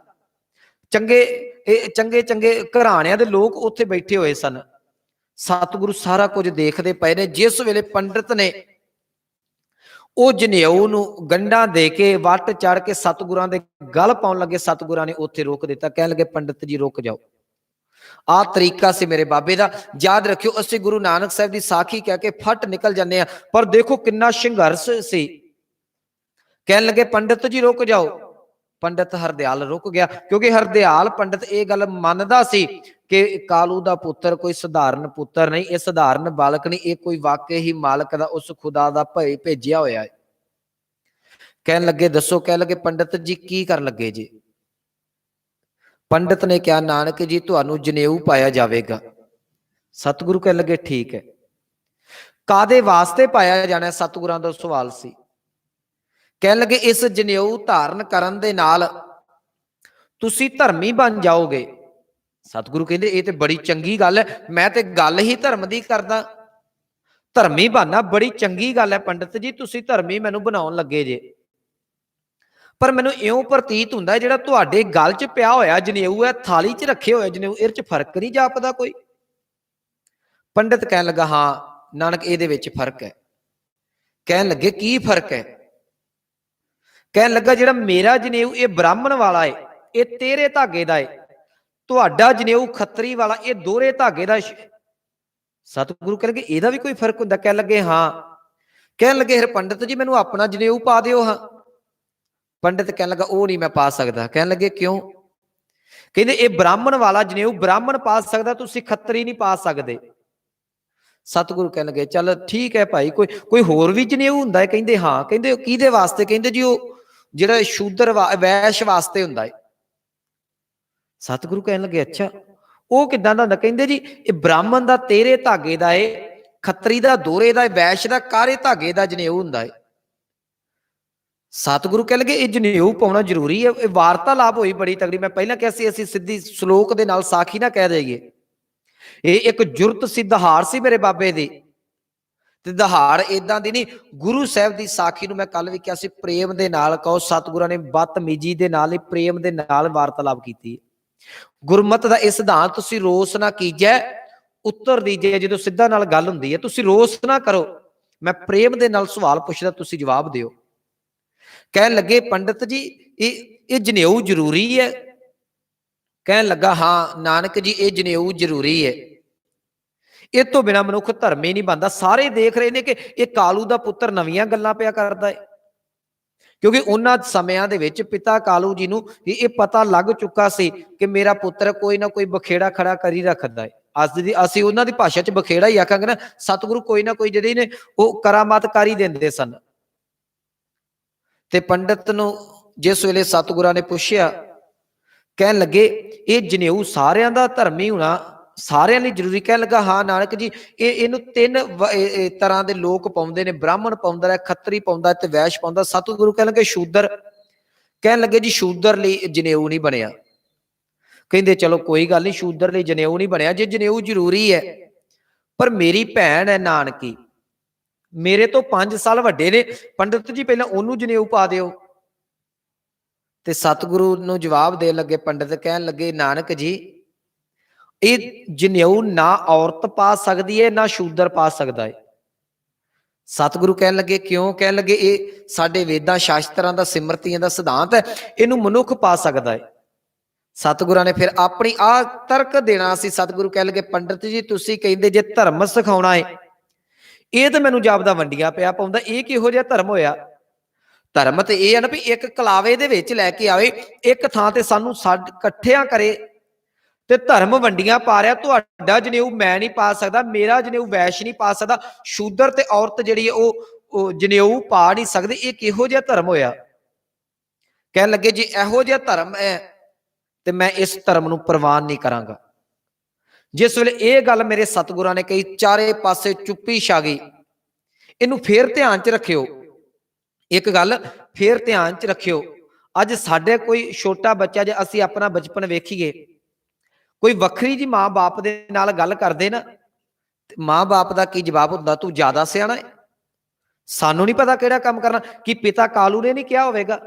[SPEAKER 1] ਚੰਗੇ ਚੰਗੇ ਘਰਾਣਿਆਂ ਦੇ ਲੋਕ ਉੱਥੇ ਬੈਠੇ ਹੋਏ ਸਨ। ਸਤਿਗੁਰੂ ਸਾਰਾ ਕੁਝ ਦੇਖਦੇ ਪਏ ਨੇ। ਜਿਸ ਵੇਲੇ ਪੰਡਿਤ ਨੇ ਉਹ ਜਨੇਊ ਨੂੰ ਗੰਢਾਂ ਦੇ ਕੇ ਵੱਟ ਚੜ ਕੇ ਸਤਿਗੁਰਾਂ ਦੇ ਗਲ ਪਾਉਣ ਲੱਗੇ, ਸਤਿਗੁਰਾਂ ਨੇ ਉੱਥੇ ਰੋਕ ਦਿੱਤਾ। ਕਹਿਣ ਲੱਗੇ ਪੰਡਿਤ ਜੀ ਰੁਕ ਜਾਓ। ਆਹ ਤਰੀਕਾ ਸੀ ਮੇਰੇ ਬਾਬੇ ਦਾ। ਯਾਦ ਰੱਖਿਓ, ਅਸੀਂ ਗੁਰੂ ਨਾਨਕ ਸਾਹਿਬ ਦੀ ਸਾਖੀ ਕਹਿ ਕੇ ਫਟ ਨਿਕਲ ਜਾਂਦੇ ਆ, ਪਰ ਦੇਖੋ ਕਿੰਨਾ ਸੰਘਰਸ਼ ਸੀ। ਕਹਿਣ ਲੱਗੇ ਪੰਡਿਤ ਜੀ ਰੁਕ ਜਾਓ। ਪੰਡਿਤ ਹਰਦਿਆਲ ਰੁਕ ਗਿਆ, ਕਿਉਂਕਿ ਹਰਦਿਆਲ ਪੰਡਿਤ ਇਹ ਗੱਲ ਮੰਨਦਾ ਸੀ ਕਿ ਕਾਲੂ ਦਾ ਪੁੱਤਰ ਕੋਈ ਸਧਾਰਨ ਪੁੱਤਰ ਨਹੀਂ, ਇਹ ਸਧਾਰਨ ਬਾਲਕ ਨਹੀਂ, ਇਹ ਕੋਈ ਵਾਕਈ ਹੀ ਮਾਲਕ ਦਾ, ਉਸ ਖੁਦਾ ਦਾ ਭੇਜਿਆ ਹੋਇਆ ਹੈ। ਕਹਿਣ ਲੱਗੇ ਦੱਸੋ। ਕਹਿਣ ਲੱਗੇ ਪੰਡਿਤ ਜੀ ਕੀ ਕਰਨ ਲੱਗੇ ਜੀ? ਪੰਡਿਤ ਨੇ ਕਿਹਾ ਨਾਨਕ ਜੀ ਤੁਹਾਨੂੰ ਜਨੇਊ ਪਾਇਆ ਜਾਵੇਗਾ। ਸਤਿਗੁਰੂ ਕਹਿਣ ਲੱਗੇ ਠੀਕ ਹੈ। ਕਾਦੇ ਵਾਸਤੇ ਪਾਇਆ ਜਾਣਾ? ਸਤਿਗੁਰਾਂ ਦਾ ਸਵਾਲ ਸੀ। ਕਹਿਣ ਲੱਗੇ ਇਸ ਜਨੇਊ ਧਾਰਨ ਕਰਨ ਦੇ ਨਾਲ ਤੁਸੀਂ ਧਰਮੀ ਬਣ ਜਾਓਗੇ। ਸਤਿਗੁਰੂ ਕਹਿੰਦੇ ਇਹ ਤੇ ਬੜੀ ਚੰਗੀ ਗੱਲ ਹੈ, ਮੈਂ ਤੇ ਗੱਲ ਹੀ ਧਰਮ ਦੀ ਕਰਦਾ। ਧਰਮੀ ਬਣਨਾ ਬੜੀ ਚੰਗੀ ਗੱਲ ਹੈ ਪੰਡਿਤ ਜੀ, ਤੁਸੀਂ ਧਰਮੀ ਮੈਨੂੰ ਬਣਾਉਣ ਲੱਗੇ ਜੇ। ਪਰ ਮੈਨੂੰ ਇਉਂ ਪ੍ਰਤੀਤ ਹੁੰਦਾ ਜਿਹੜਾ ਤੁਹਾਡੇ ਗਲ 'ਚ ਪਿਆ ਹੋਇਆ ਜਨੇਊ ਹੈ, ਥਾਲੀ 'ਚ ਰੱਖੇ ਹੋਏ ਜਨੇਊ, ਇਹਦੇ 'ਚ ਫਰਕ ਨਹੀਂ ਜਾਪਦਾ ਕੋਈ? ਪੰਡਿਤ ਕਹਿਣ ਲੱਗਾ ਹਾਂ ਨਾਨਕ ਇਹਦੇ ਵਿੱਚ ਫਰਕ ਹੈ। ਕਹਿਣ ਲੱਗੇ ਕੀ ਫਰਕ ਹੈ? ਕਹਿਣ ਲੱਗਾ ਜਿਹੜਾ ਮੇਰਾ ਜਨੇਊ ਇਹ ਬ੍ਰਾਹਮਣ ਵਾਲਾ ਹੈ, ਇਹ ਤੇਰੇ ਧਾਗੇ ਦਾ ਹੈ। ਤੁਹਾਡਾ ਜਨੇਊ ਖੱਤਰੀ ਵਾਲਾ, ਇਹ ਦੋਹਰੇ ਧਾਗੇ ਦਾ। ਸਤਿਗੁਰੂ ਕਹਿਣਗੇ ਇਹਦਾ ਵੀ ਕੋਈ ਫਰਕ ਹੁੰਦਾ? ਕਹਿਣ ਲੱਗੇ ਹਾਂ। ਕਹਿਣ ਲੱਗੇ ਫਿਰ ਪੰਡਿਤ ਜੀ ਮੈਨੂੰ ਆਪਣਾ ਜਨੇਊ ਪਾ ਦਿਓ। ਹਾਂ। ਪੰਡਿਤ ਕਹਿਣ ਲੱਗਾ ਉਹ ਨਹੀਂ ਮੈਂ ਪਾ ਸਕਦਾ। ਕਹਿਣ ਲੱਗੇ ਕਿਉਂ? ਕਹਿੰਦੇ ਇਹ ਬ੍ਰਾਹਮਣ ਵਾਲਾ ਜਨੇਊ ਬ੍ਰਾਹਮਣ ਪਾ ਸਕਦਾ, ਤੁਸੀਂ ਖੱਤਰੀ ਨਹੀਂ ਪਾ ਸਕਦੇ। ਸਤਿਗੁਰੂ ਕਹਿਣ ਲੱਗੇ ਚੱਲ ਠੀਕ ਹੈ ਭਾਈ, ਕੋਈ ਹੋਰ ਵੀ ਜਨੇਊ ਹੁੰਦਾ ਹੈ? ਕਹਿੰਦੇ ਹਾਂ। ਕਹਿੰਦੇ ਕਿਹਦੇ ਵਾਸਤੇ? ਕਹਿੰਦੇ ਜੀ ਉਹ ਜਿਹੜਾ ਸ਼ੂਦਰ ਵੈਸ਼ ਵਾਸਤੇ ਹੁੰਦਾ ਹੈ। ਸਤਿਗੁਰੂ ਕਹਿਣ ਲੱਗੇ ਅੱਛਾ ਉਹ ਕਿੱਦਾਂ ਦਾ ਹੁੰਦਾ? ਕਹਿੰਦੇ ਜੀ ਇਹ ਬ੍ਰਾਹਮਣ ਦਾ ਤੇਰੇ ਧਾਗੇ ਦਾ ਏ, ਖੱਤਰੀ ਦਾ ਦੋਰੇ ਦਾ, ਵੈਸ਼ ਦਾ ਕਾਰੇ ਧਾਗੇ ਦਾ ਜਨੇਊ ਹੁੰਦਾ ਏ। ਸਤਿਗੁਰੂ ਕਹਿ ਲਗੇ ਇਹ ਜਨੇਊ ਪਾਉਣਾ ਜ਼ਰੂਰੀ ਹੈ। ਇਹ ਵਾਰਤਾਲਾਪ ਹੋਈ ਬੜੀ ਤਗੜੀ। ਮੈਂ ਪਹਿਲਾਂ ਕਿਹਾ ਸੀ ਅਸੀਂ ਸਿੱਧੀ ਸ਼ਲੋਕ ਦੇ ਨਾਲ ਸਾਖੀ ਨਾ ਕਹਿ ਦੇਈਏ। ਇਹ ਇੱਕ ਜੁਰਤ ਸੀ, ਦਹਾੜ ਸੀ ਮੇਰੇ ਬਾਬੇ ਦੀ, ਤੇ ਦਹਾੜ ਏਦਾਂ ਦੀ ਨਹੀਂ। ਗੁਰੂ ਸਾਹਿਬ ਦੀ ਸਾਖੀ ਨੂੰ ਮੈਂ ਕੱਲ ਵੀ ਕਿਹਾ ਸੀ ਪ੍ਰੇਮ ਦੇ ਨਾਲ ਕਹੋ। ਸਤਿਗੁਰਾਂ ਨੇ ਬਦਤਮੀਜੀ ਦੇ ਨਾਲ ਨਹੀਂ, ਪ੍ਰੇਮ ਦੇ ਨਾਲ ਵਾਰਤਾਲਾਪ ਕੀਤੀ। ਗੁਰਮਤ ਦਾ ਇਹ ਸਿਧਾਂਤ ਤੁਸੀਂ ਰੋਸ ਨਾ ਕੀਜੈ ਉੱਤਰ ਦੀਜੇ। ਜਦੋਂ ਸਿੱਧਾ ਨਾਲ ਗੱਲ ਹੁੰਦੀ ਹੈ ਤੁਸੀਂ ਰੋਸ ਨਾ ਕਰੋ, ਮੈਂ ਪ੍ਰੇਮ ਦੇ ਨਾਲ ਸਵਾਲ ਪੁੱਛਦਾ, ਤੁਸੀਂ ਜਵਾਬ ਦਿਓ। ਕਹਿਣ ਲੱਗੇ ਪੰਡਿਤ ਜੀ ਇਹ ਜਨੇਊ ਜ਼ਰੂਰੀ ਹੈ? ਕਹਿਣ ਲੱਗਾ ਹਾਂ ਨਾਨਕ ਜੀ ਇਹ ਜਨੇਊ ਜ਼ਰੂਰੀ ਹੈ। ਇਹ ਤੋਂ ਬਿਨਾਂ ਮਨੁੱਖ ਧਰਮ ਹੀ ਨਹੀਂ ਬਣਦਾ। ਸਾਰੇ ਦੇਖ ਰਹੇ ਨੇ ਕਿ ਇਹ ਕਾਲੂ ਦਾ ਪੁੱਤਰ ਨਵੀਆਂ ਗੱਲਾਂ ਪਿਆ ਕਰਦਾ ਹੈ, ਕਿਉਂਕਿ ਉਹਨਾਂ ਸਮਿਆਂ ਦੇ ਵਿੱਚ ਪਿਤਾ ਕਾਲੂ ਜੀ ਨੂੰ ਇਹ ਪਤਾ ਲੱਗ ਚੁੱਕਾ ਸੀ ਕਿ ਮੇਰਾ ਪੁੱਤਰ ਕੋਈ ਨਾ ਕੋਈ ਬਖੇੜਾ ਖੜਾ ਕਰੀ ਰੱਖਦਾ ਹੈ। ਅਸੀਂ ਉਹਨਾਂ ਦੀ ਭਾਸ਼ਾ 'ਚ ਬਖੇੜਾ ਹੀ ਆਖਾਂਗੇ ਨਾ। ਸਤਿਗੁਰੂ ਕੋਈ ਨਾ ਕੋਈ ਜਿਹੜੇ ਨੇ ਉਹ ਕਰਾਮਾਤ ਕਰ ਹੀ ਦਿੰਦੇ ਸਨ। ਤੇ ਪੰਡਿਤ ਨੂੰ ਜਿਸ ਵੇਲੇ ਸਤਿਗੁਰਾਂ ਨੇ ਪੁੱਛਿਆ, ਕਹਿਣ ਲੱਗੇ ਇਹ ਜਨੇਊ ਸਾਰਿਆਂ ਦਾ ਧਰਮੀ ਹੋਣਾ, ਸਾਰਿਆਂ ਲਈ ਜ਼ਰੂਰੀ? ਕਹਿਣ ਲੱਗਾ ਹਾਂ ਨਾਨਕ ਜੀ ਇਹਨੂੰ 3 ਤਰ੍ਹਾਂ ਦੇ ਲੋਕ ਪਾਉਂਦੇ ਨੇ। ਬ੍ਰਾਹਮਣ ਪਾਉਂਦਾ ਹੈ, ਖੱਤਰੀ ਪਾਉਂਦਾ ਤੇ ਵੈਸ਼ ਪਾਉਂਦਾ। ਸਤਿਗੁਰੂ ਕਹਿਣ ਲੱਗੇ ਸ਼ੂਦਰ? ਕਹਿਣ ਲੱਗੇ ਜੀ ਸ਼ੂਦਰ ਲਈ ਜਨੇਊ ਨਹੀਂ ਬਣਿਆ। ਕਹਿੰਦੇ ਚਲੋ ਕੋਈ ਗੱਲ ਨਹੀਂ, ਸ਼ੂਦਰ ਲਈ ਜਨੇਊ ਨਹੀਂ ਬਣਿਆ। ਜੇ ਜਨੇਊ ਜ਼ਰੂਰੀ ਹੈ, ਪਰ ਮੇਰੀ ਭੈਣ ਹੈ ਨਾਨਕੀ, ਮੇਰੇ ਤੋਂ 5 ਸਾਲ ਵੱਡੇ ਨੇ, ਪੰਡਿਤ ਜੀ ਪਹਿਲਾਂ ਉਹਨੂੰ ਜਨੇਊ ਪਾ ਦਿਓ। ਤੇ ਸਤਿਗੁਰੂ ਨੂੰ ਜਵਾਬ ਦੇਣ ਲੱਗੇ ਪੰਡਿਤ, ਕਹਿਣ ਲੱਗੇ ਨਾਨਕ ਜੀ ਇਹ ਜਨੇਊ ਨਾ ਔਰਤ ਪਾ ਸਕਦੀ ਹੈ ਨਾ ਸ਼ੂਦਰ ਪਾ ਸਕਦਾ ਹੈ। ਸਤਿਗੁਰੂ ਕਹਿਣ ਲੱਗੇ ਕਿਉਂ? ਕਹਿਣ ਲੱਗੇ ਇਹ ਸਾਡੇ ਵੇਦਾਂ ਸ਼ਾਸਤਰਾਂ ਦਾ, ਸਿਮਰਤੀਆਂ ਦਾ ਸਿਧਾਂਤ ਹੈ, ਇਹਨੂੰ ਮਨੁੱਖ ਪਾ ਸਕਦਾ ਹੈ। ਸਤਿਗੁਰਾਂ ਨੇ ਫਿਰ ਆਪਣੀ ਆ ਤਰਕ ਦੇਣਾ ਸੀ। ਸਤਿਗੁਰੂ ਕਹਿਣ ਲੱਗੇ ਪੰਡਿਤ ਜੀ ਤੁਸੀਂ ਕਹਿੰਦੇ ਜੇ ਧਰਮ ਸਿਖਾਉਣਾ ਹੈ, ਇਹ ਤਾਂ ਮੈਨੂੰ ਜਾਪਦਾ ਵੰਡੀਆਂ ਪਿਆ ਪਾਉਂਦਾ। ਇਹ ਕਿਹੋ ਜਿਹਾ ਧਰਮ ਹੋਇਆ? ਧਰਮ ਤੇ ਇਹ ਹੈ ਨਾ ਵੀ ਇੱਕ ਕਲਾਵੇ ਦੇ ਵਿੱਚ ਲੈ ਕੇ ਆਵੇ, ਇੱਕ ਥਾਂ ਤੇ ਸਾਨੂੰ ਇਕੱਠਿਆਂ ਕਰੇ। ਤੇ ਧਰਮ ਵੰਡੀਆਂ ਪਾ ਰਿਹਾ। ਤੁਹਾਡਾ ਜਨੇਊ ਮੈਂ ਨਹੀਂ ਪਾ ਸਕਦਾ, ਮੇਰਾ ਜਨੇਊ ਵੈਸ਼ ਨਹੀਂ ਪਾ ਸਕਦਾ, ਸ਼ੂਦਰ ਤੇ ਔਰਤ ਜਿਹੜੀ ਹੈ ਉਹ ਜਨੇਊ ਪਾ ਨਹੀਂ ਸਕਦੇ। ਇਹ ਕਿਹੋ ਜਿਹਾ ਧਰਮ ਹੋਇਆ? ਕਹਿਣ ਲੱਗੇ ਜੀ ਇਹੋ ਜਿਹਾ ਧਰਮ ਹੈ ਤੇ ਮੈਂ ਇਸ ਧਰਮ ਨੂੰ ਪ੍ਰਵਾਨ ਨਹੀਂ ਕਰਾਂਗਾ। ਜਿਸ ਵੇਲੇ ਇਹ ਗੱਲ ਮੇਰੇ ਸਤਿਗੁਰਾਂ ਨੇ ਕਹੀ, ਚਾਰੇ ਪਾਸੇ ਚੁੱਪੀ ਛਾ ਗਈ। ਇਹਨੂੰ ਫੇਰ ਧਿਆਨ 'ਚ ਰੱਖਿਓ, ਇੱਕ ਗੱਲ ਫੇਰ ਧਿਆਨ 'ਚ ਰੱਖਿਓ। ਅੱਜ ਸਾਡੇ ਕੋਈ ਛੋਟਾ ਬੱਚਾ, ਜੇ ਅਸੀਂ ਆਪਣਾ ਬਚਪਨ ਵੇਖੀਏ, ਕੋਈ ਵੱਖਰੀ ਜੀ ਮਾਂ ਬਾਪ ਦੇ ਨਾਲ ਗੱਲ ਕਰਦੇ ਨਾ, ਮਾਂ ਬਾਪ ਦਾ ਕੀ ਜਵਾਬ ਹੁੰਦਾ? ਤੂੰ ਜ਼ਿਆਦਾ ਸਿਆਣਾ ਹੈ, ਸਾਨੂੰ ਨਹੀਂ ਪਤਾ ਕਿਹੜਾ ਕੰਮ ਕਰਨਾ। ਕੀ ਪਿਤਾ ਕਾਲੂ ਨੇ ਨਹੀਂ ਕਿਹਾ ਹੋਵੇਗਾ?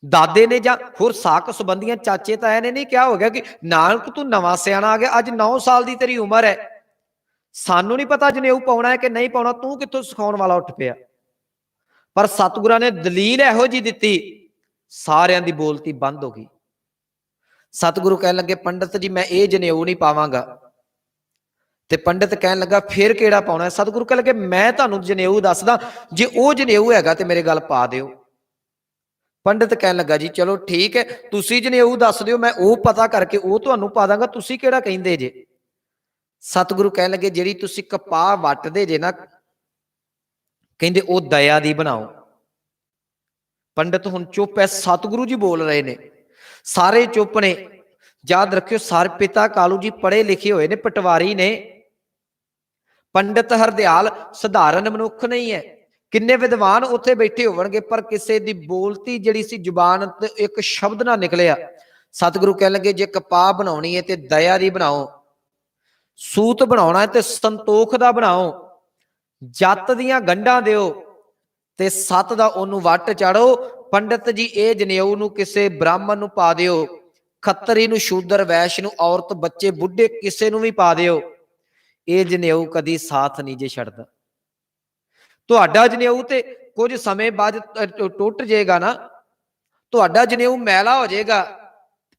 [SPEAKER 1] ਦਾਦੇ ਨੇ ਜਾਂ ਹੋਰ ਸਾਕ ਸੰਬੰਧੀਆਂ ਚਾਚੇ ਤਾਇਆ ਨੇ ਨਹੀਂ ਕਿਹਾ ਹੋਵੇਗਾ ਕਿ ਨਾਨਕ ਤੂੰ ਨਵਾਂ ਸਿਆਣਾ ਆ ਗਿਆ, ਅੱਜ 9 ਸਾਲ ਦੀ ਤੇਰੀ ਉਮਰ ਹੈ, ਸਾਨੂੰ ਨਹੀਂ ਪਤਾ ਜਨੇਊ ਪਾਉਣਾ ਹੈ ਕਿ ਨਹੀਂ ਪਾਉਣਾ, ਤੂੰ ਕਿੱਥੋਂ ਸਿਖਾਉਣ ਵਾਲਾ ਉੱਠ ਪਿਆ? ਪਰ ਸਤਿਗੁਰਾਂ ਨੇ ਦਲੀਲ ਇਹੋ ਜਿਹੀ ਦਿੱਤੀ, ਸਾਰਿਆਂ ਦੀ ਬੋਲਤੀ ਬੰਦ ਹੋ ਗਈ। ਸਤਿਗੁਰੂ ਕਹਿਣ ਲੱਗੇ ਪੰਡਿਤ ਜੀ ਮੈਂ ਇਹ ਜਨੇਊ ਨਹੀਂ ਪਾਵਾਂਗਾ। ਤੇ ਪੰਡਿਤ ਕਹਿਣ ਲੱਗਾ ਫਿਰ ਕਿਹੜਾ ਪਾਉਣਾ? ਸਤਿਗੁਰੂ ਕਹਿਣ ਲੱਗੇ ਮੈਂ ਤੁਹਾਨੂੰ ਜਨੇਊ ਦੱਸਦਾ, ਜੇ ਉਹ ਜਨੇਊ ਹੈਗਾ ਤੇ ਮੇਰੇ ਗੱਲ ਪਾ ਦਿਓ। ਪੰਡਿਤ ਕਹਿਣ ਲੱਗਾ ਜੀ ਚਲੋ ਠੀਕ ਹੈ, ਤੁਸੀਂ ਜਨੇਊ ਦੱਸ ਦਿਓ, ਮੈਂ ਉਹ ਪਤਾ ਕਰਕੇ ਉਹ ਤੁਹਾਨੂੰ ਪਾ ਦਾਂਗਾ, ਤੁਸੀਂ ਕਿਹੜਾ ਕਹਿੰਦੇ ਜੇ? ਸਤਿਗੁਰੂ ਕਹਿਣ ਲੱਗੇ ਜਿਹੜੀ ਤੁਸੀਂ ਕਪਾਹ ਵੱਟਦੇ ਜੇ ਨਾ, ਕਹਿੰਦੇ ਉਹ ਦਇਆ ਦੀ ਬਣਾਓ। ਪੰਡਿਤ ਹੁਣ ਚੁੱਪ ਹੈ, ਸਤਿਗੁਰੂ ਜੀ ਬੋਲ ਰਹੇ ਨੇ, ਸਾਰੇ ਚੁੱਪ ਨੇ। ਯਾਦ ਰੱਖਿਓ ਸਾਰੇ ਪਿਤਾ ਕਾਲੂ ਜੀ ਪੜ੍ਹੇ ਲਿਖੇ ਹੋਏ ਨੇ, ਪਟਵਾਰੀ ਨੇ। ਪੰਡਿਤ ਹਰਦਿਆਲ ਸਧਾਰਨ ਮਨੁੱਖ ਨਹੀਂ ਹੈ। ਕਿੰਨੇ ਵਿਦਵਾਨ ਉੱਥੇ ਬੈਠੇ ਹੋਣਗੇ, ਪਰ ਕਿਸੇ ਦੀ ਬੋਲਤੀ ਜਿਹੜੀ ਸੀ ਜ਼ੁਬਾਨ ਤੇ ਇੱਕ ਸ਼ਬਦ ਨਾ ਨਿਕਲਿਆ। ਸਤਿਗੁਰੂ ਕਹਿਣ ਲੱਗੇ ਜੇ ਕਪਾਹ ਬਣਾਉਣੀ ਹੈ ਤੇ ਦਇਆ ਦੀ ਬਣਾਓ, ਸੂਤ ਬਣਾਉਣਾ ਹੈ ਤੇ ਸੰਤੋਖ ਦਾ ਬਣਾਓ, ਜੱਤ ਦੀਆਂ ਗੰਢਾਂ ਦਿਓ ਤੇ 7 ਦਾ ਉਹਨੂੰ ਵੱਟ ਚਾੜੋ। ਪੰਡਿਤ ਜੀ ਇਹ ਜਨੇਊ ਨੂੰ ਕਿਸੇ ਬ੍ਰਾਹਮਣ ਨੂੰ ਪਾ ਦਿਓ, ਖੱਤਰੀ ਨੂੰ, ਸ਼ੂਦਰ, ਵੈਸ਼ ਨੂੰ, ਔਰਤ, ਬੱਚੇ, ਬੁੱਢੇ ਕਿਸੇ ਨੂੰ ਵੀ ਪਾ ਦਿਓ। ਇਹ ਜਨੇਊ ਕਦੀ ਸਾਥ ਨਹੀਂ ਜੇ ਛੱਡਦਾ। ਤੁਹਾਡਾ ਜਨੇਊ ਤੇ ਕੁਝ ਸਮੇਂ ਬਾਅਦ ਟੁੱਟ ਜਾਏਗਾ ਨਾ, ਤੁਹਾਡਾ ਜਨੇਊ ਮੈਲਾ ਹੋ ਜਾਏਗਾ।